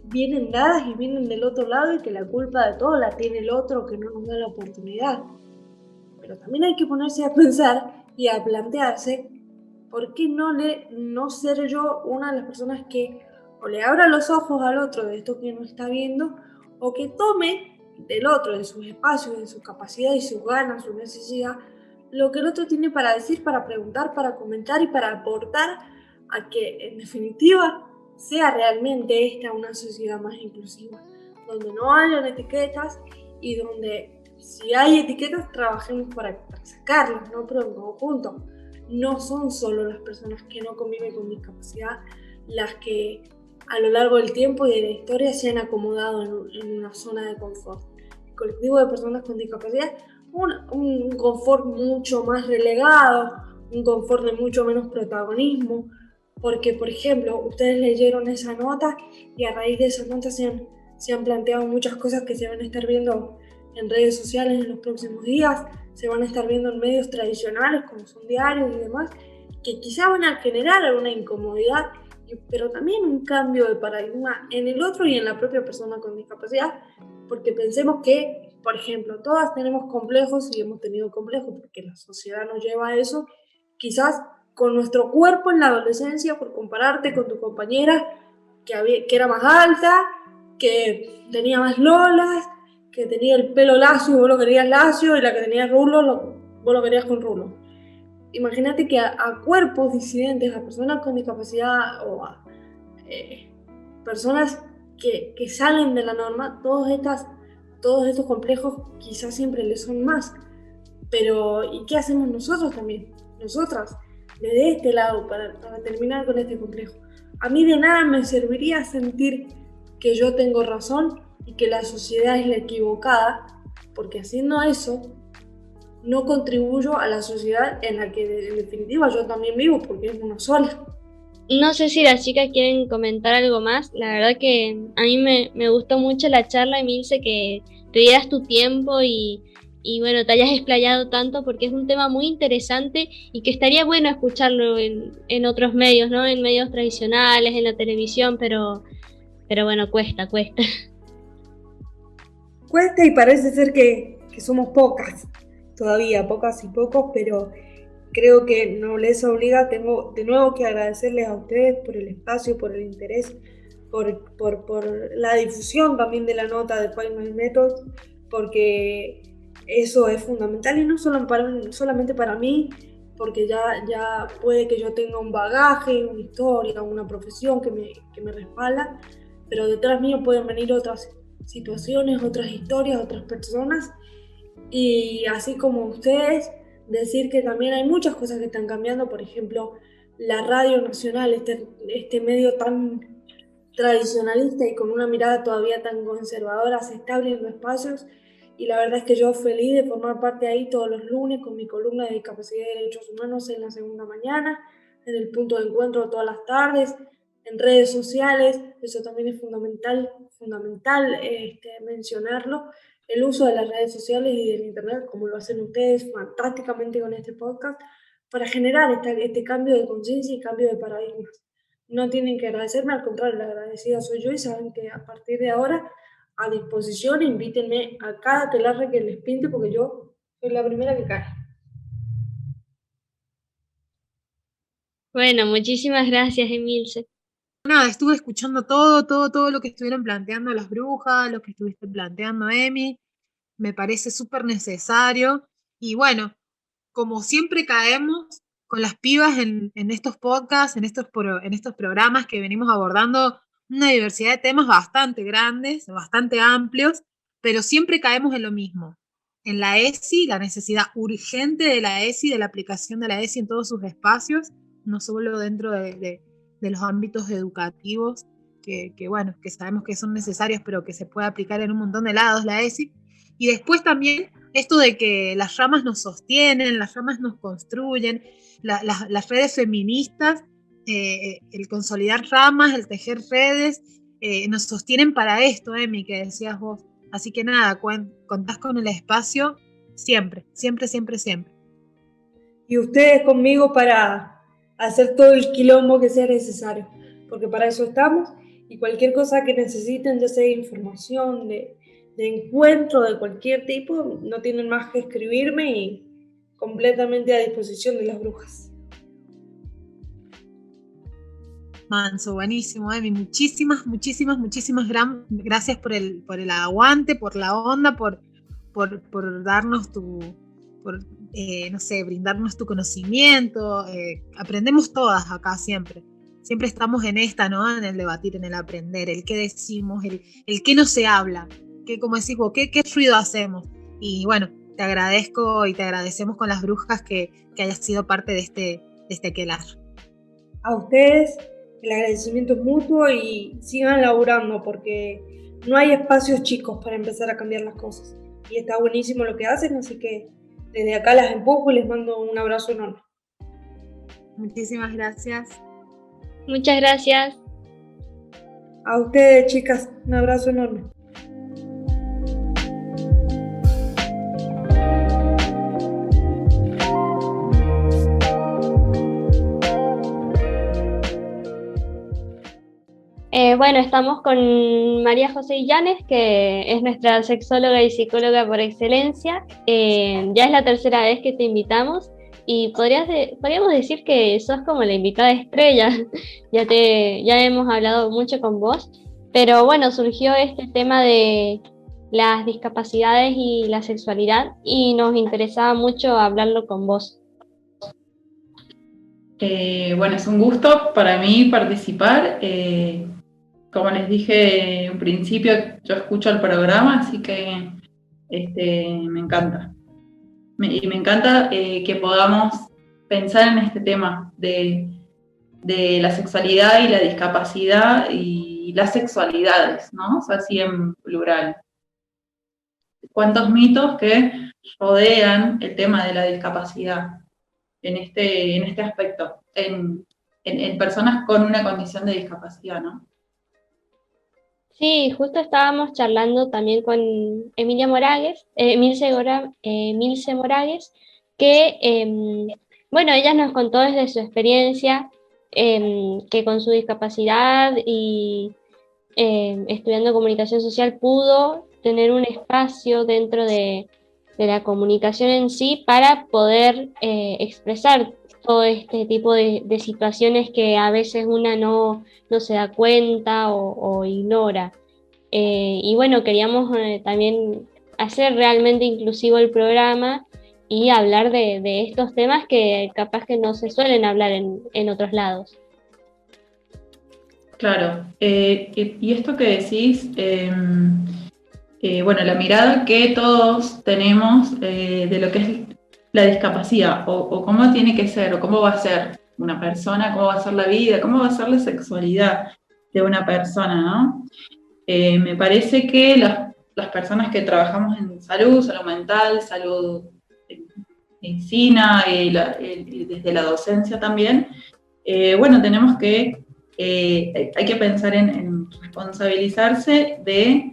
vienen dadas y vienen del otro lado y que la culpa de todo la tiene el otro que no nos da la oportunidad. Pero también hay que ponerse a pensar y a plantearse ¿por qué no ser yo una de las personas que o le abra los ojos al otro de esto que no está viendo o que tome del otro, de sus espacios, de su capacidad y sus ganas, su necesidad, lo que el otro tiene para decir, para preguntar, para comentar y para aportar a que en definitiva sea realmente esta una sociedad más inclusiva, donde no hayan etiquetas y donde si hay etiquetas trabajemos para sacarlas, ¿no? Pero en conjunto. No son solo las personas que no conviven con discapacidad las que a lo largo del tiempo y de la historia se han acomodado en una zona de confort. El colectivo de personas con discapacidad, un confort mucho más relegado, un confort de mucho menos protagonismo, porque, por ejemplo, ustedes leyeron esa nota y a raíz de esa nota se han planteado muchas cosas que se van a estar viendo en redes sociales en los próximos días, se van a estar viendo en medios tradicionales como son diarios y demás, que quizá van a generar una incomodidad, pero también un cambio de paradigma en el otro y en la propia persona con discapacidad, porque pensemos que, por ejemplo, todas tenemos complejos y hemos tenido complejos porque la sociedad nos lleva a eso, quizás con nuestro cuerpo en la adolescencia, por compararte con tu compañera que era más alta, que tenía más lolas, que tenía el pelo lacio y vos lo querías lacio, y la que tenía rulo, vos lo querías con rulo. Imagínate que a cuerpos disidentes, a personas con discapacidad o a personas que salen de la norma, todos estos complejos quizás siempre les son más. Pero, ¿y qué hacemos nosotros también? Nosotras, desde este lado, para terminar con este complejo. A mí de nada me serviría sentir que yo tengo razón y que la sociedad es la equivocada, porque haciendo eso no contribuyo a la sociedad en la que en definitiva yo también vivo, porque es una sola. No sé si las chicas quieren comentar algo más. La verdad que a mí me gustó mucho la charla y me dice que te dieras tu tiempo y bueno, te hayas explayado tanto porque es un tema muy interesante y que estaría bueno escucharlo en otros medios, ¿no? En medios tradicionales, en la televisión, pero bueno, cuesta. Cuesta y parece ser que somos pocas, todavía pocas y pocos, pero creo que nobleza obliga. Tengo de nuevo que agradecerles a ustedes por el espacio, por el interés, por la difusión también de la nota de Find My Method, porque eso es fundamental y no solamente para mí, porque ya puede que yo tenga un bagaje, una historia, una profesión que me respalda, pero detrás mío pueden venir otras situaciones, otras historias, otras personas, y así como ustedes, decir que también hay muchas cosas que están cambiando. Por ejemplo, la radio nacional, este medio tan tradicionalista y con una mirada todavía tan conservadora, se está abriendo espacios, y la verdad es que yo feliz de formar parte ahí todos los lunes con mi columna de discapacidad y derechos humanos en la segunda mañana, en el punto de encuentro todas las tardes, en redes sociales. Eso también es fundamental mencionarlo, el uso de las redes sociales y del internet, como lo hacen ustedes fantásticamente con este podcast, para generar este cambio de conciencia y cambio de paradigmas. no tienen que agradecerme, al contrario, la agradecida soy yo y saben que a partir de ahora a disposición, invítenme a cada aquelarre que les pinte porque yo soy la primera que cae. Bueno, muchísimas gracias, Emilce. Nada, estuve escuchando todo lo que estuvieron planteando las brujas, lo que estuviste planteando, Emi. Me parece súper necesario. Y bueno, como siempre caemos con las pibas en estos podcasts, en estos programas que venimos abordando una diversidad de temas bastante grandes, bastante amplios, pero siempre caemos en lo mismo. En la ESI, la necesidad urgente de la ESI, de la aplicación de la ESI en todos sus espacios, no solo dentro de los ámbitos educativos, bueno, que sabemos que son necesarios, pero que se puede aplicar en un montón de lados la ESI. Y después también esto de que las ramas nos sostienen, las ramas nos construyen, las redes feministas, el consolidar ramas, el tejer redes, nos sostienen para esto, Emi, que decías vos. Así que nada, contás con el espacio siempre, siempre, siempre, siempre. Y ustedes conmigo para hacer todo el quilombo que sea necesario, porque para eso estamos, y cualquier cosa que necesiten, ya sea información, de encuentro de cualquier tipo, no tienen más que escribirme y completamente a disposición de las brujas. Manso, buenísimo, Emi. Muchísimas gracias por el aguante, por la onda, por darnos no sé, brindarnos tu conocimiento. Aprendemos todas acá siempre. Siempre estamos en esta, ¿no? En el debatir, en el aprender, el qué decimos, el qué no se habla, como decís vos, qué ruido hacemos. Y bueno, te agradezco y te agradecemos con las brujas que hayas sido parte de este aquelarre. A ustedes, el agradecimiento es mutuo y sigan laburando porque no hay espacios chicos para empezar a cambiar las cosas. Y está buenísimo lo que hacen, así que desde acá las empujo y les mando un abrazo enorme. Muchísimas gracias. Muchas gracias. A ustedes, chicas, un abrazo enorme. Bueno, estamos con María José Illanes, que es nuestra sexóloga y psicóloga por excelencia. Ya es la tercera vez que te invitamos y podríamos decir que sos como la invitada estrella. Ya hemos hablado mucho con vos, pero bueno, surgió este tema de las discapacidades y la sexualidad y nos interesaba mucho hablarlo con vos. Bueno, es un gusto para mí participar. Como les dije en un principio, yo escucho el programa, así que me encanta. Me encanta que podamos pensar en este tema de la sexualidad y la discapacidad y las sexualidades, ¿no? O sea, así en plural. ¿Cuántos mitos que rodean el tema de la discapacidad en este aspecto, en personas con una condición de discapacidad, ¿no? Sí, justo estábamos charlando también con Emilce Moragues, que, bueno, ella nos contó desde su experiencia que con su discapacidad y estudiando comunicación social pudo tener un espacio dentro de la comunicación en sí para poder expresar todo este tipo de situaciones que a veces una no se da cuenta o ignora. Y bueno, queríamos también hacer realmente inclusivo el programa y hablar de estos temas que capaz que no se suelen hablar en otros lados. Claro, y esto que decís, bueno, la mirada que todos tenemos de lo que es la discapacidad, o cómo tiene que ser, o cómo va a ser una persona, cómo va a ser la vida, cómo va a ser la sexualidad de una persona, ¿no? Me parece que las personas que trabajamos en salud mental, salud en medicina, desde la docencia también, bueno, tenemos que, hay que pensar en responsabilizarse de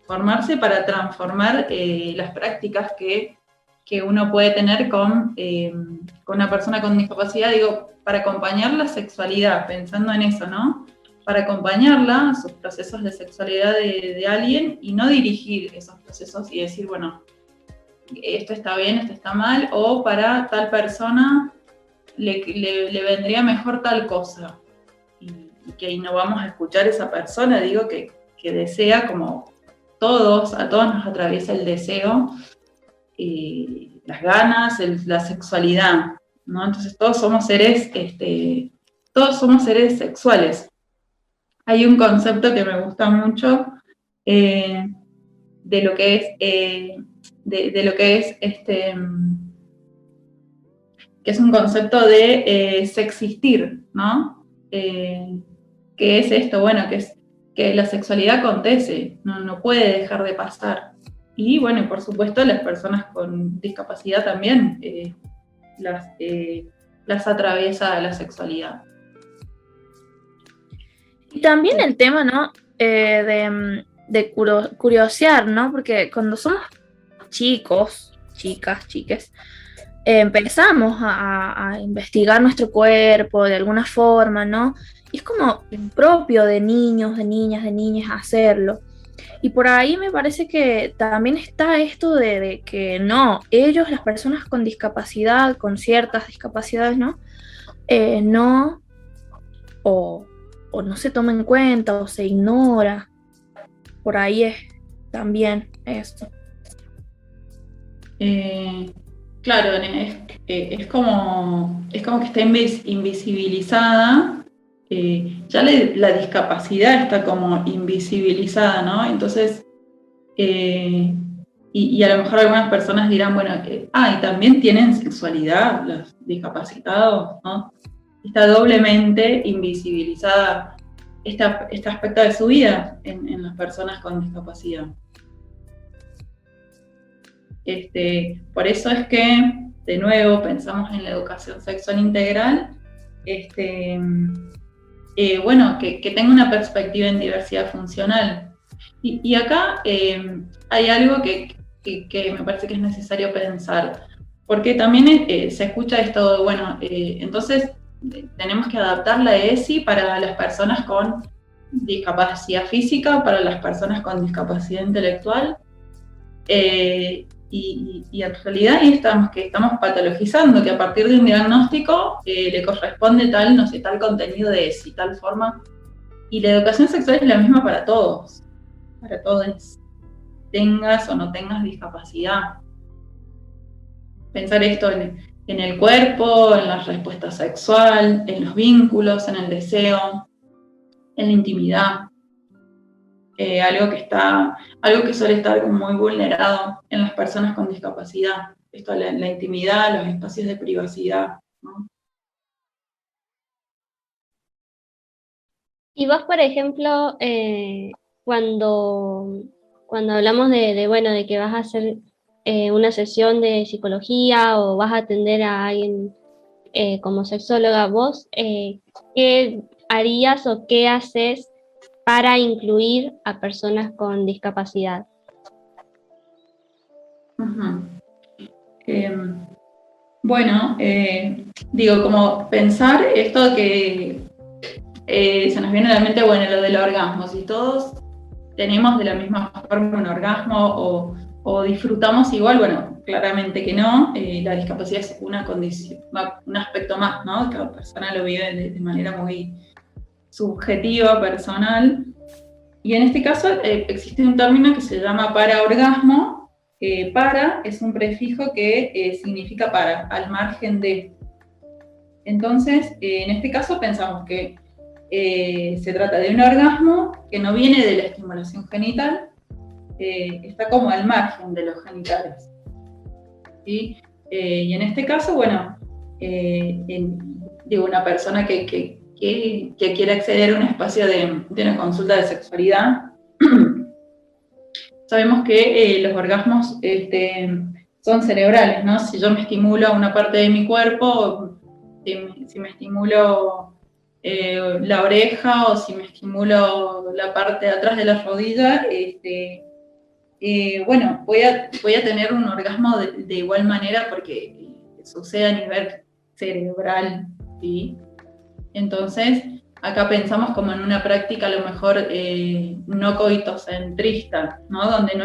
formarse para transformar las prácticas que que uno puede tener con una persona con discapacidad, digo, para acompañar la sexualidad, pensando en eso, ¿no? Para acompañarla, sus procesos de sexualidad de alguien, y no dirigir esos procesos y decir, bueno, esto está bien, esto está mal, o para tal persona le vendría mejor tal cosa. Y que ahí no vamos a escuchar a esa persona, digo, que desea, como a todos nos atraviesa el deseo, las ganas, la sexualidad, ¿no? Entonces todos somos seres sexuales. Hay un concepto que me gusta mucho de lo que es que es un concepto de sexistir, ¿no? Que es esto, bueno, que la sexualidad acontece, no puede dejar de pasar. Y bueno, por supuesto, las personas con discapacidad también las atraviesa la sexualidad. Y también el tema, ¿no? De curiosear, ¿no? Porque cuando somos chicos, chicas, chiques, empezamos a investigar nuestro cuerpo de alguna forma, ¿no? Y es como propio de niños, de niñas hacerlo. Y por ahí me parece que también está esto de que no, ellos, las personas con discapacidad, con ciertas discapacidades, ¿no? No, o no se toma en cuenta, o se ignora. Por ahí es también esto. Claro, es como que está invisibilizada. Ya la discapacidad está como invisibilizada, ¿no? Entonces, y a lo mejor algunas personas dirán, bueno, y también tienen sexualidad los discapacitados, ¿no? Está doblemente invisibilizada este aspecto de su vida en las personas con discapacidad. Por eso es que, de nuevo, pensamos en la educación sexual integral, bueno, que tenga una perspectiva en diversidad funcional. Y acá hay algo que me parece que es necesario pensar, porque también se escucha esto, bueno, entonces tenemos que adaptar la ESI para las personas con discapacidad física, para las personas con discapacidad intelectual, y en realidad ahí estamos patologizando, que a partir de un diagnóstico le corresponde tal contenido de ESI, tal forma. Y la educación sexual es la misma para todos, tengas o no tengas discapacidad. Pensar esto en el cuerpo, en la respuesta sexual, en los vínculos, en el deseo, en la intimidad. Algo que suele estar muy vulnerado en las personas con discapacidad. Esto, la intimidad, los espacios de privacidad, ¿no? Y vos, por ejemplo, cuando hablamos de que vas a hacer una sesión de psicología o vas a atender a alguien como sexóloga, vos, ¿qué harías o qué haces para incluir a personas con discapacidad? Uh-huh. Bueno, digo, como pensar esto que se nos viene a la mente, bueno, lo del orgasmo. Si todos tenemos de la misma forma un orgasmo o disfrutamos igual, bueno, claramente que no. La discapacidad es una condición, un aspecto más, ¿no? Cada persona lo vive de manera muy subjetiva, personal. Y en este caso existe un término que se llama paraorgasmo. Para es un prefijo que significa para, al margen de. Entonces, en este caso pensamos que se trata de un orgasmo que no viene de la estimulación genital, está como al margen de los genitales, ¿sí? Y en este caso, bueno, digo, una persona que quiere acceder a un espacio de una consulta de sexualidad, sabemos que los orgasmos son cerebrales, ¿no? Si yo me estimulo una parte de mi cuerpo, si me estimulo la oreja o si me estimulo la parte de atrás de la rodilla, bueno, voy a tener un orgasmo de igual manera porque sucede a nivel cerebral, ¿sí? Entonces, acá pensamos como en una práctica a lo mejor no coitocentrista, ¿no? Donde no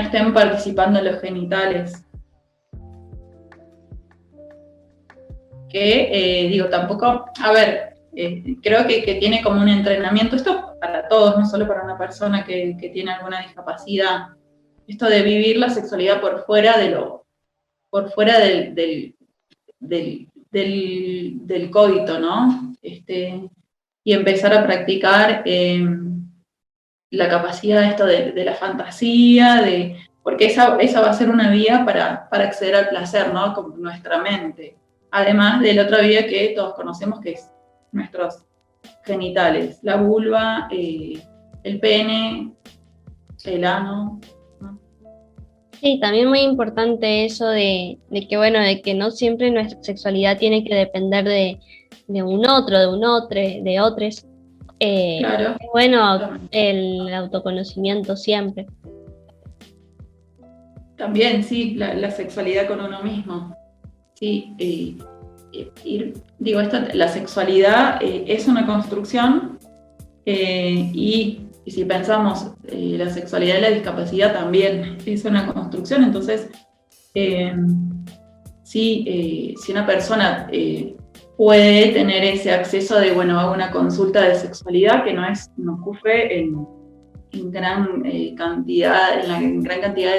estén participando los genitales. Que, digo, tampoco, a ver, creo que tiene como un entrenamiento, esto para todos, no solo para una persona que tiene alguna discapacidad, esto de vivir la sexualidad por fuera del coito, ¿no? Y empezar a practicar la capacidad esto de la fantasía, porque esa va a ser una vía para acceder al placer, ¿no? Con nuestra mente. Además de la otra vía que todos conocemos, que es nuestros genitales, la vulva, el pene, el ano, ¿no? Sí, también muy importante eso de que no siempre nuestra sexualidad tiene que depender de un otro, de otros. Claro. Bueno, el autoconocimiento siempre. También, sí, la sexualidad con uno mismo. Sí, digo, la sexualidad es una construcción y si pensamos, la sexualidad y la discapacidad también es una construcción, entonces, si una persona puede tener ese acceso de, bueno, hago una consulta de sexualidad que no ocurre en gran cantidad de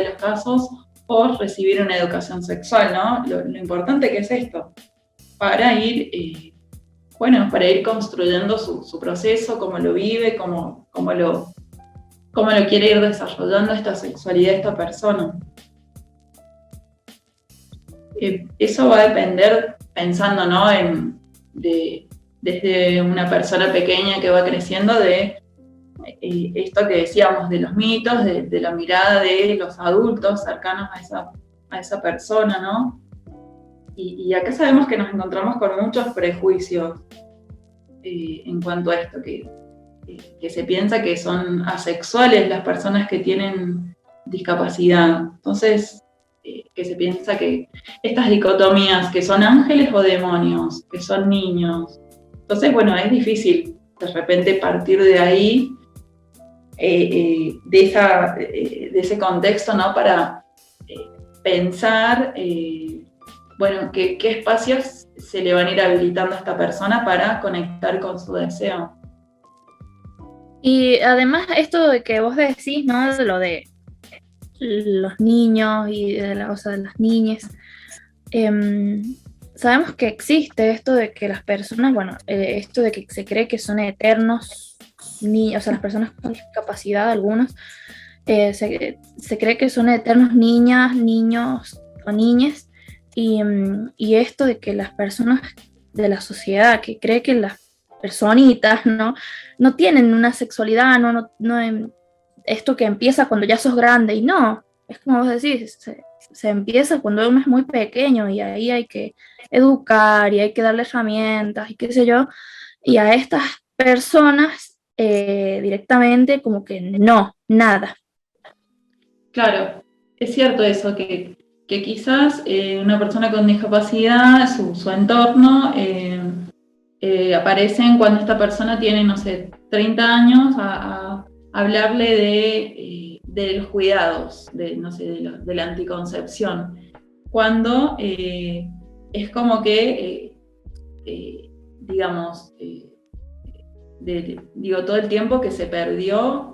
los casos, o recibir una educación sexual, ¿no? Lo importante que es esto, para ir construyendo su proceso, cómo lo vive, cómo lo quiere ir desarrollando esta sexualidad esta persona. Eso va a depender, pensando, ¿no? Desde una persona pequeña que va creciendo, de esto que decíamos, de los mitos, de la mirada de los adultos cercanos a esa persona, ¿no? Y acá sabemos que nos encontramos con muchos prejuicios en cuanto a esto, que se piensa que son asexuales las personas que tienen discapacidad. Entonces, que se piensa que estas dicotomías, que son ángeles o demonios, que son niños. Entonces, bueno, es difícil de repente partir de ahí, de ese contexto, ¿no? Para pensar, bueno, qué espacios se le van a ir habilitando a esta persona para conectar con su deseo. Y además esto de que vos decís, ¿no? De lo de los niños y de las niñas, sabemos que existe esto de que las personas, bueno, esto de que se cree que son eternos niños, o sea, las personas con discapacidad, algunos, se cree que son eternos niñas, niños o niñas, y esto de que las personas de la sociedad que cree que las personitas no tienen una sexualidad, no esto que empieza cuando ya sos grande, y no, es como vos decís, se empieza cuando uno es muy pequeño, y ahí hay que educar y hay que darle herramientas y qué sé yo, y a estas personas directamente como que no, nada. Claro, es cierto eso, que quizás una persona con discapacidad, su entorno, aparecen cuando esta persona tiene, no sé, 30 años, a hablarle de los cuidados, de la anticoncepción, cuando es como que, digamos, todo el tiempo que se perdió,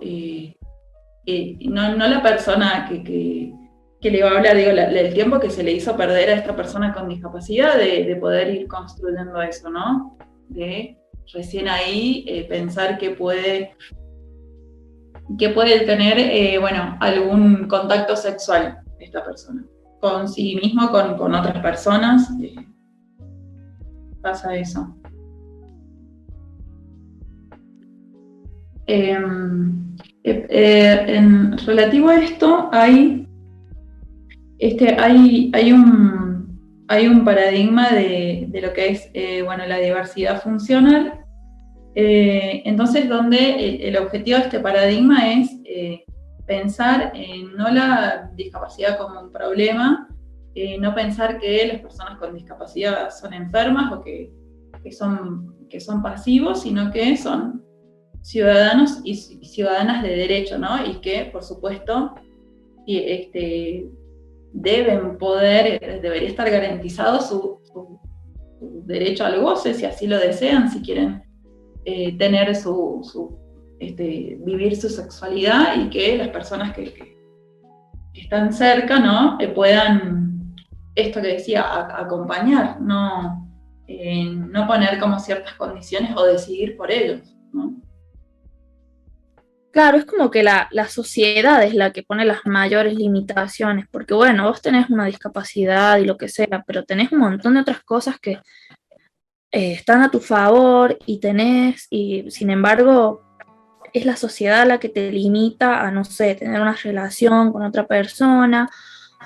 no la persona que le va a hablar, el tiempo que se le hizo perder a esta persona con discapacidad de poder ir construyendo eso, ¿no? De recién ahí pensar que puede tener, algún contacto sexual esta persona, con sí mismo, con otras personas, pasa eso. En relativo a esto, hay un paradigma de lo que es la diversidad funcional, entonces donde el objetivo de este paradigma es pensar no la discapacidad como un problema, no pensar que las personas con discapacidad son enfermas o que son pasivos, sino que son ciudadanos y ciudadanas de derecho, ¿no? Y que, por supuesto, debería estar garantizado su derecho al goce, si así lo desean, si quieren tener vivir su sexualidad, y que las personas que están cerca, ¿no? Puedan, esto que decía, acompañar, no poner como ciertas condiciones o decidir por ellos, ¿no? Claro, es como que la sociedad es la que pone las mayores limitaciones, porque bueno, vos tenés una discapacidad y lo que sea, pero tenés un montón de otras cosas que están a tu favor y sin embargo, es la sociedad la que te limita a, no sé, tener una relación con otra persona,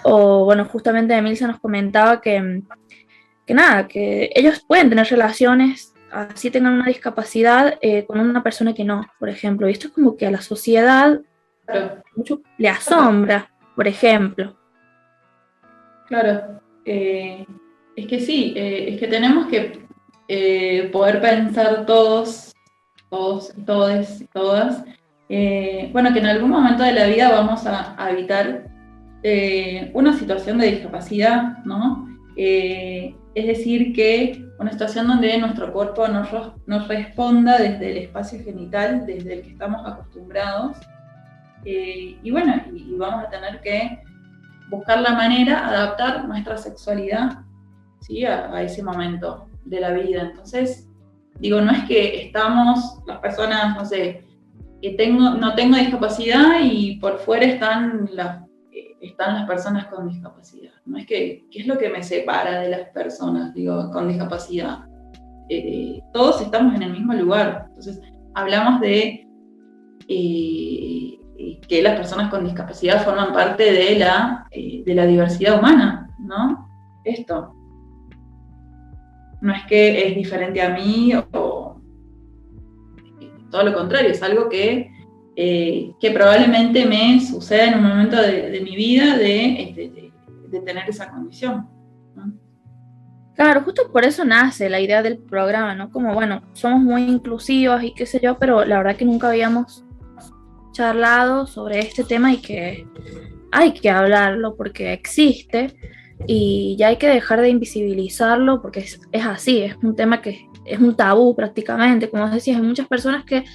o bueno, justamente Emilce nos comentaba que ellos pueden tener relaciones así tengan una discapacidad con una persona que no, por ejemplo. Y esto es como que a la sociedad mucho le asombra, por ejemplo. Claro, es que sí, es que tenemos que poder pensar todos, todas, bueno, que en algún momento de la vida vamos a evitar una situación de discapacidad, ¿no? Es decir, que una situación donde nuestro cuerpo nos responda desde el espacio genital, desde el que estamos acostumbrados, y bueno, y vamos a tener que buscar la manera, adaptar nuestra sexualidad, ¿sí? a ese momento de la vida. Entonces, digo, no es que estamos las personas, no sé, no tengo discapacidad y por fuera están las personas con discapacidad. No es que, ¿qué es lo que me separa de las personas, digo, con discapacidad? Todos estamos en el mismo lugar. Entonces, hablamos de que las personas con discapacidad forman parte de la diversidad humana, ¿no? Esto. No es que es diferente a mí o todo lo contrario, es algo que probablemente me suceda en un momento de mi vida de tener esa condición, ¿no? Claro, justo por eso nace la idea del programa, ¿no? Como, bueno, somos muy inclusivos y qué sé yo, pero la verdad que nunca habíamos charlado sobre este tema y que hay que hablarlo porque existe y ya hay que dejar de invisibilizarlo porque es así, es un tema que es un tabú prácticamente. Como decías, hay muchas personas que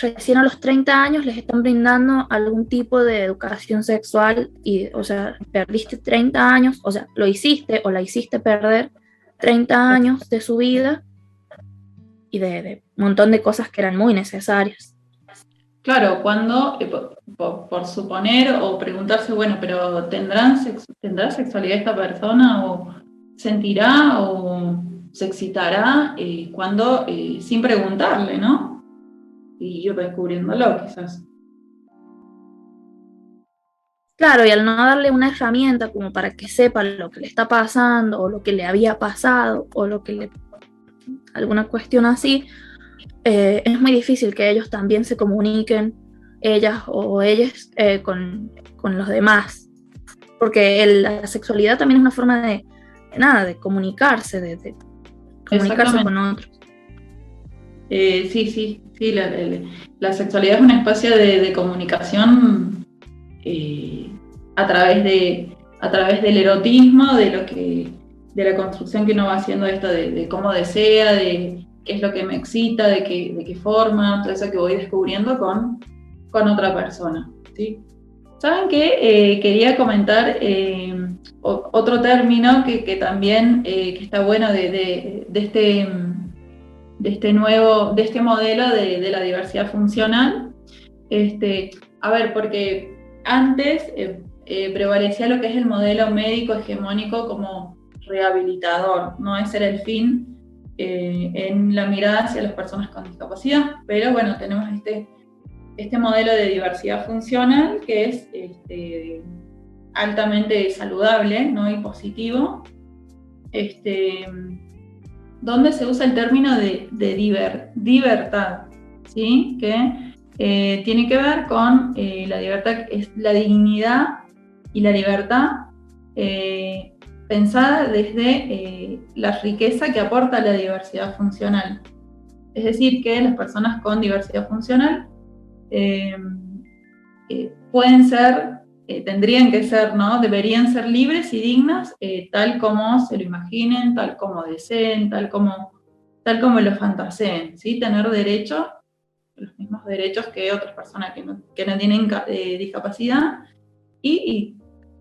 recién a los 30 años les están brindando algún tipo de educación sexual y, o sea, perdiste 30 años, o sea, lo hiciste o la hiciste perder 30 años de su vida y de un montón de cosas que eran muy necesarias. Claro, cuando, por suponer o preguntarse, bueno, pero ¿tendrá sexualidad esta persona? ¿O sentirá o se excitará? Cuando, sin preguntarle, ¿no? Y ir descubriéndolo, quizás. Claro, y al no darle una herramienta como para que sepa lo que le está pasando, o lo que le había pasado, o alguna cuestión así, es muy difícil que ellos también se comuniquen, ellas o ellas, con los demás. Porque la sexualidad también es una forma de comunicarse, de comunicarse con otros. Sí, la sexualidad es un espacio de comunicación a través del erotismo, de la construcción que uno va haciendo esto de cómo desea, de qué es lo que me excita, de qué forma, todo eso que voy descubriendo con otra persona, ¿sí? ¿Saben qué? Quería comentar otro término que también que está bueno de este modelo de la diversidad funcional. A ver, porque antes prevalecía lo que es el modelo médico hegemónico como rehabilitador, ¿no? Ese era el fin en la mirada hacia las personas con discapacidad, pero bueno, tenemos este modelo de diversidad funcional que es altamente saludable, ¿no? Y positivo, donde se usa el término de libertad, ¿sí? Que tiene que ver con la libertad, es la dignidad y la libertad pensada desde la riqueza que aporta la diversidad funcional. Es decir, que las personas con diversidad funcional pueden ser, tendrían que ser, ¿no? Deberían ser libres y dignas, tal como se lo imaginen, tal como deseen, tal como lo fantaseen, ¿sí? Tener derecho, los mismos derechos que otras personas que no tienen discapacidad, y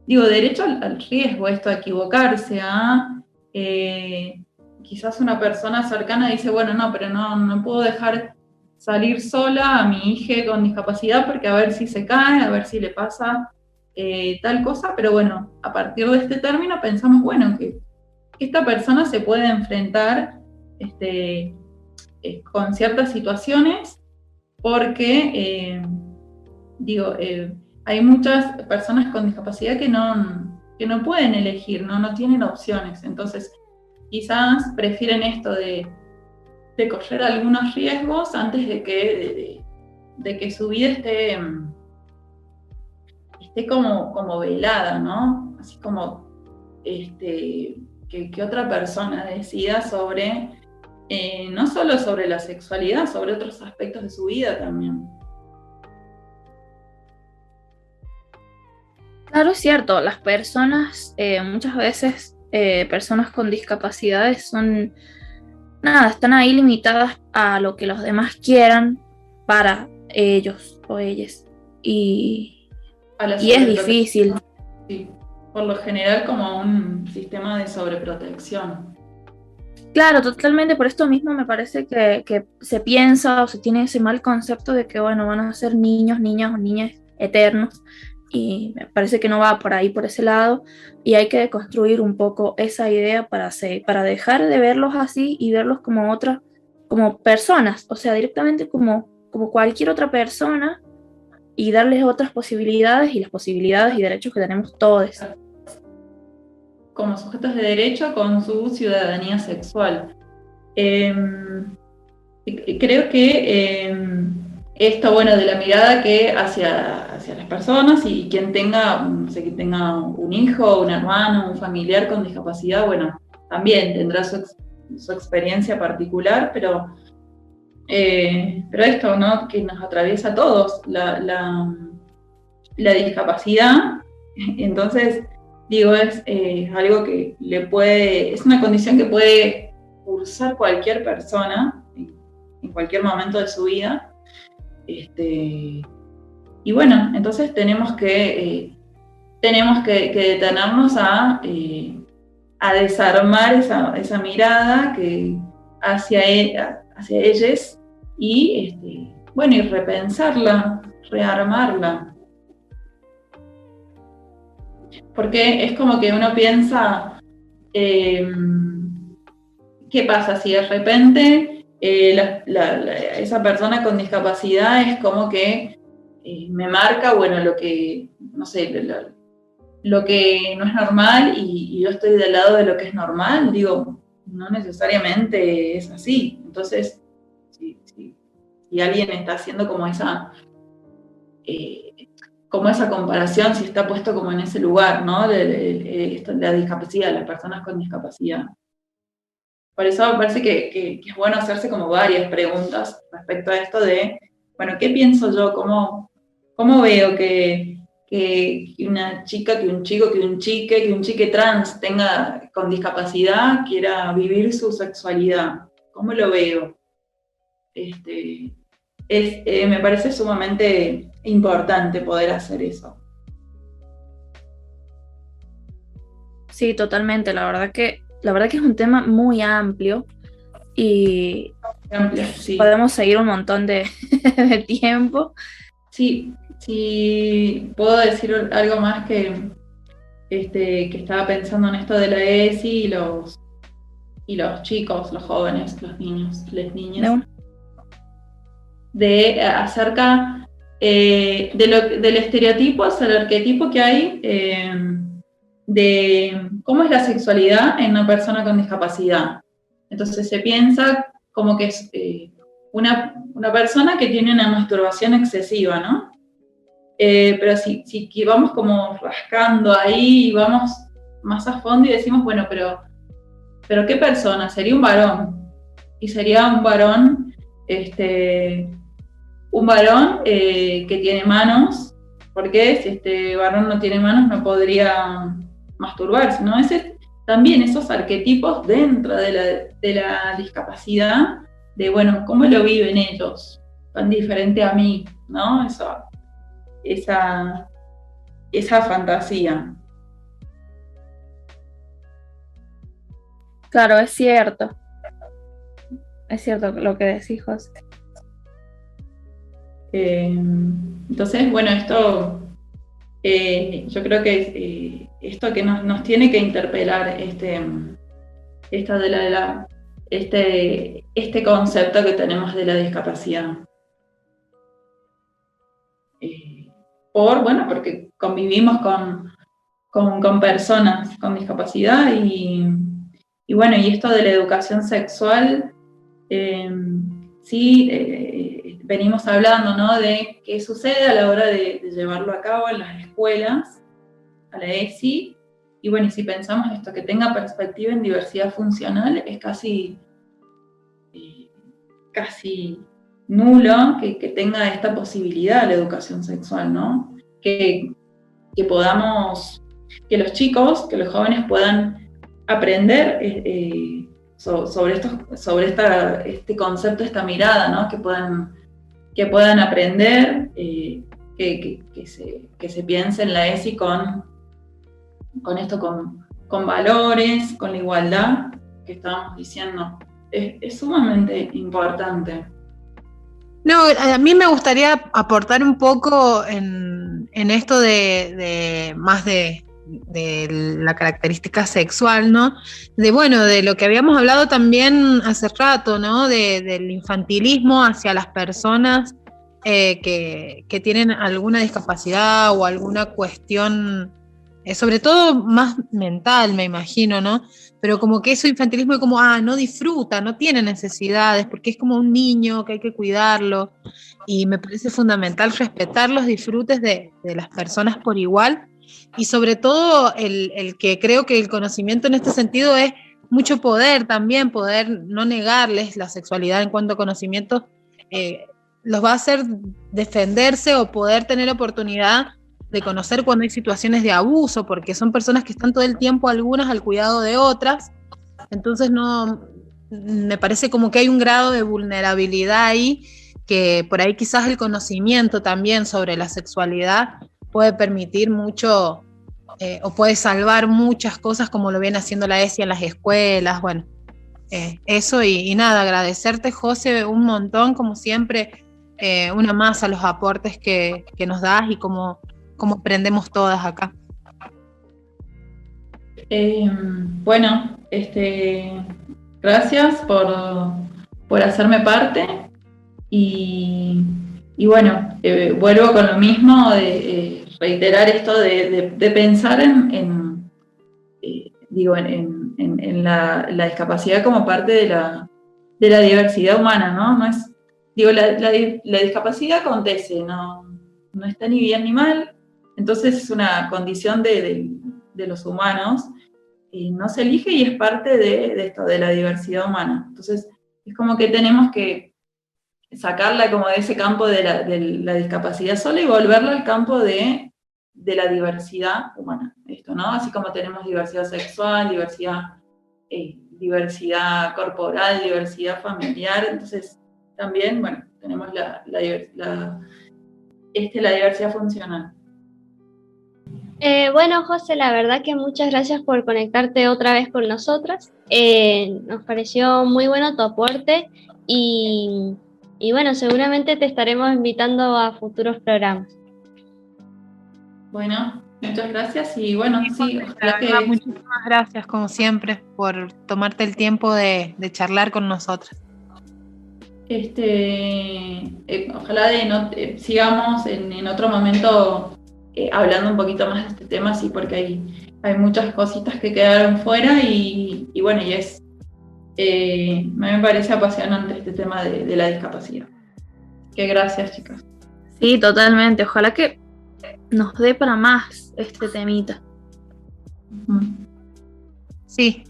digo, derecho al riesgo, esto a equivocarse, quizás una persona cercana dice, bueno, no, pero no puedo dejar salir sola a mi hija con discapacidad porque a ver si se cae, a ver si le pasa tal cosa, pero bueno, a partir de este término pensamos, bueno, que esta persona se puede enfrentar con ciertas situaciones porque, hay muchas personas con discapacidad que no pueden elegir, no tienen opciones, entonces quizás prefieren esto de correr algunos riesgos antes de que su vida esté como velada, ¿no? Así como que otra persona decida sobre, no solo sobre la sexualidad, sobre otros aspectos de su vida también. Claro, es cierto, las personas, muchas veces personas con discapacidades están ahí limitadas a lo que los demás quieran para ellos o ellas. Y es difícil. Sí, por lo general como un sistema de sobreprotección. Claro, totalmente, por esto mismo me parece que se piensa o se tiene ese mal concepto de que, bueno, van a ser niños, niñas o niñas eternos, y me parece que no va por ahí, por ese lado, y hay que deconstruir un poco esa idea para dejar de verlos así y verlos como personas, o sea, directamente como cualquier otra persona, y darles otras posibilidades y las posibilidades y derechos que tenemos todos. Como sujetos de derecho con su ciudadanía sexual. Creo que esto, bueno, de la mirada que hacia las personas, y quien tenga, no sé, que tenga un hijo, un hermano, un familiar con discapacidad, bueno, también tendrá su experiencia particular, pero esto, ¿no? Que nos atraviesa a todos, la discapacidad, entonces, digo, es algo que es una condición que puede cursar cualquier persona en cualquier momento de su vida. Y bueno, entonces tenemos que detenernos a desarmar esa mirada hacia ellos y, bueno, y repensarla, rearmarla. Porque es como que uno piensa, ¿qué pasa si de repente esa persona con discapacidad es como que me marca, bueno, lo que, no sé, lo que no es normal y yo estoy del lado de lo que es normal? Digo, no necesariamente es así. Entonces, si alguien está haciendo como esa comparación, si está puesto como en ese lugar, ¿no? La discapacidad, las personas con discapacidad. Por eso me parece que es bueno hacerse como varias preguntas respecto a esto de, bueno, ¿qué pienso yo? ¿Cómo veo que una chica, que un chico, que un chique trans con discapacidad quiera vivir su sexualidad? ¿Cómo lo veo? Me parece sumamente importante poder hacer eso. Sí, totalmente. La verdad que es un tema muy amplio y Sí. Podemos seguir un montón de tiempo. Sí, puedo decir algo más que estaba pensando en esto de la ESI y los chicos, los jóvenes, los niños, las niñas. Acerca del estereotipo hacia el arquetipo que hay de cómo es la sexualidad en una persona con discapacidad. Entonces se piensa como que una persona que tiene una masturbación excesiva, ¿no? Pero si vamos como rascando ahí y vamos más a fondo y decimos, bueno, pero ¿qué persona? Sería un varón. Y sería un varón, que tiene manos, porque si este varón no tiene manos no podría masturbarse, ¿no? También esos arquetipos dentro de la discapacidad, de bueno, ¿cómo lo viven ellos? Tan diferente a mí, ¿no? Esa fantasía. Claro, es cierto. Es cierto lo que decís, José. Entonces, bueno, esto, yo creo que esto que nos tiene que interpelar, este concepto que tenemos de la discapacidad. Porque convivimos con personas con discapacidad y esto de la educación sexual, venimos hablando, ¿no? De qué sucede a la hora de llevarlo a cabo en las escuelas, a la ESI, y si pensamos esto, que tenga perspectiva en diversidad funcional, es casi nulo que tenga esta posibilidad la educación sexual, ¿no? Que los chicos, que los jóvenes puedan aprender sobre este concepto, esta mirada, ¿no? Que puedan aprender, que se piense en la ESI con esto, con valores, con la igualdad que estábamos diciendo. Es sumamente importante. No, a mí me gustaría aportar un poco en esto de más de la característica sexual, ¿no? De lo que habíamos hablado también hace rato, ¿no? Del infantilismo hacia las personas que tienen alguna discapacidad o alguna cuestión, sobre todo más mental, me imagino, ¿no? Pero como que ese infantilismo es como, no disfruta, no tiene necesidades, porque es como un niño que hay que cuidarlo, y me parece fundamental respetar los disfrutes de las personas por igual, y sobre todo el que creo que el conocimiento en este sentido es mucho poder también, poder no negarles la sexualidad en cuanto a conocimiento, los va a hacer defenderse o poder tener oportunidad de conocer cuando hay situaciones de abuso, porque son personas que están todo el tiempo, algunas al cuidado de otras, entonces me parece como que hay un grado de vulnerabilidad ahí, que por ahí quizás el conocimiento también sobre la sexualidad puede permitir mucho, o puede salvar muchas cosas, como lo viene haciendo la ESI en las escuelas, eso y nada, agradecerte, José, un montón, como siempre, una más a los aportes que nos das y como aprendemos todas acá. Gracias por hacerme parte y vuelvo con lo mismo de reiterar esto de pensar en la discapacidad como parte de la diversidad humana, ¿no? No es, la discapacidad acontece, no está ni bien ni mal. Entonces es una condición de los humanos, y no se elige y es parte de esto, de la diversidad humana. Entonces es como que tenemos que sacarla como de ese campo de la discapacidad sola y volverla al campo de la diversidad humana. Esto, ¿no? Así como tenemos diversidad sexual, diversidad corporal, diversidad familiar, entonces también, tenemos la diversidad funcional. José, la verdad que muchas gracias por conectarte otra vez con nosotras. Nos pareció muy bueno tu aporte y seguramente te estaremos invitando a futuros programas. Bueno, muchas gracias y sí, ojalá que... Muchísimas gracias, como siempre, por tomarte el tiempo de charlar con nosotras. Ojalá sigamos en otro momento hablando un poquito más de este tema, sí, porque hay muchas cositas que quedaron fuera y Me parece apasionante este tema de la discapacidad. Que gracias, chicas. Sí, totalmente. Ojalá que nos dé para más este temita. Sí,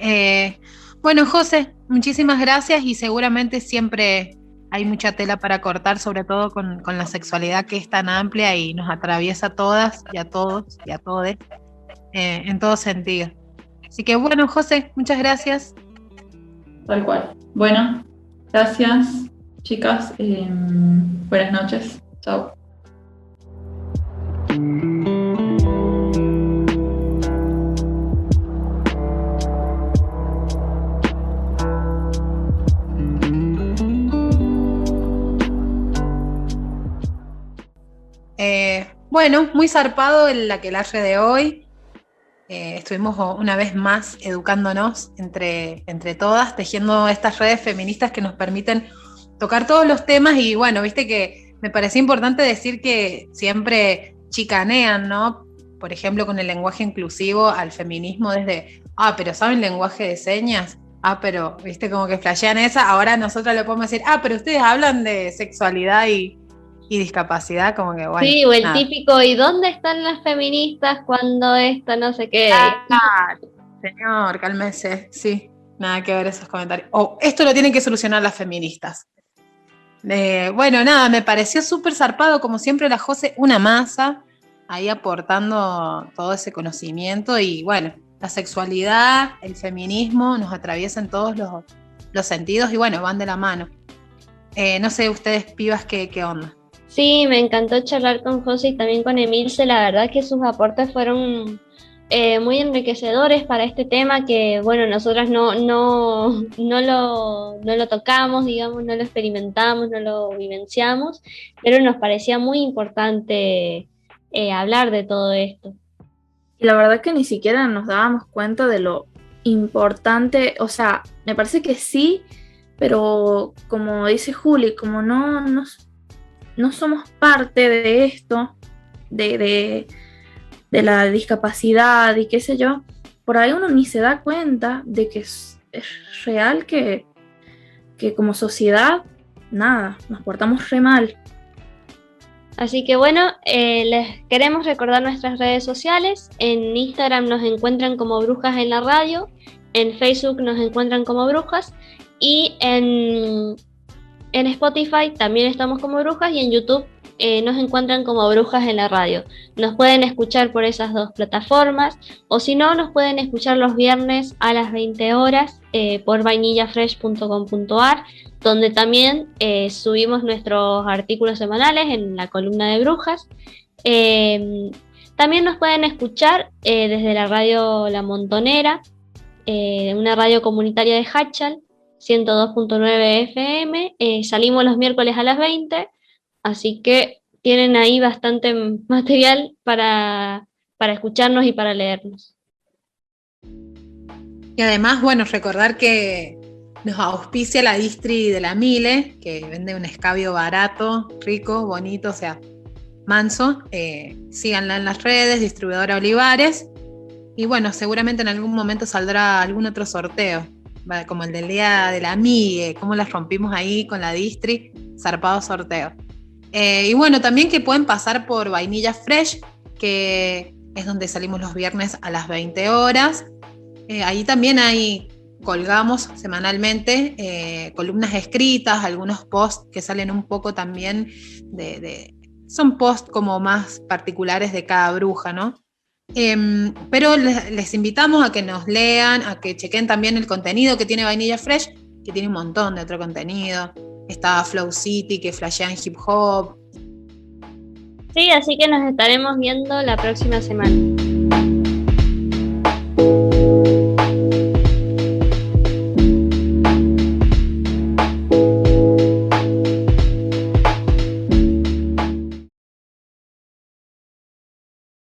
bueno, José, muchísimas gracias y seguramente siempre hay mucha tela para cortar, sobre todo con la sexualidad que es tan amplia y nos atraviesa a todas y a todos y a todes en todo sentido. Así que bueno, José, muchas gracias. Tal cual. Bueno, gracias, chicas. Buenas noches. Chao. Bueno, muy zarpado el aquelarre de hoy. Estuvimos una vez más educándonos entre todas, tejiendo estas redes feministas que nos permiten tocar todos los temas y bueno, viste que me parecía importante decir que siempre chicanean, ¿no? Por ejemplo, con el lenguaje inclusivo al feminismo desde, pero ¿saben lenguaje de señas? Pero, viste, como que flashean esa, ahora nosotros le podemos decir, pero ustedes hablan de sexualidad y discapacidad, como que bueno. Sí, o el típico, ¿y dónde están las feministas cuando esto no sé qué? Señor, cálmese, sí, nada que ver esos comentarios. Esto lo tienen que solucionar las feministas. Bueno, nada, me pareció súper zarpado, como siempre la José, una masa, ahí aportando todo ese conocimiento y bueno, la sexualidad, el feminismo nos atraviesan todos los sentidos y bueno, van de la mano. No sé, ustedes pibas, ¿qué onda? Sí, me encantó charlar con José y también con Emilce, la verdad que sus aportes fueron muy enriquecedores para este tema que, bueno, nosotras no lo tocamos, digamos, no lo experimentamos, no lo vivenciamos, pero nos parecía muy importante hablar de todo esto. Y la verdad que ni siquiera nos dábamos cuenta de lo importante, o sea, me parece que sí, pero como dice Juli, como no somos parte de esto, de la discapacidad y qué sé yo, por ahí uno ni se da cuenta de que es real que como sociedad, nada, nos portamos re mal. Así que bueno, les queremos recordar nuestras redes sociales. En Instagram nos encuentran como Brujas en la Radio, en Facebook nos encuentran como Brujas y en Spotify también estamos como Brujas y en YouTube nos encuentran como Brujas en la Radio. Nos pueden escuchar por esas dos plataformas o si no, nos pueden escuchar los viernes a las 20 horas por vainillafresh.com.ar, donde también subimos nuestros artículos semanales en la columna de Brujas. También nos pueden escuchar desde la radio La Montonera, una radio comunitaria de Hachal, 102.9 FM, salimos los miércoles a las 20, así que tienen ahí bastante material para escucharnos y para leernos. Y además, bueno, recordar que nos auspicia la distri de la Mile, que vende un escabio barato, rico, bonito, o sea, manso. Síganla en las redes, distribuidora Olivares. Y bueno, seguramente en algún momento saldrá algún otro sorteo, como el del día de la amigue, cómo las rompimos ahí con la distri, zarpado sorteo. Y bueno, también que pueden pasar por Vainilla Fresh, que es donde salimos los viernes a las 20 horas. Ahí también colgamos semanalmente columnas escritas, algunos posts que salen un poco también son posts como más particulares de cada bruja, ¿no? Pero les invitamos a que nos lean, a que chequen también el contenido que tiene Vainilla Fresh, que tiene un montón de otro contenido. Está Flow City, que flashean hip hop. Sí, así que nos estaremos viendo la próxima semana.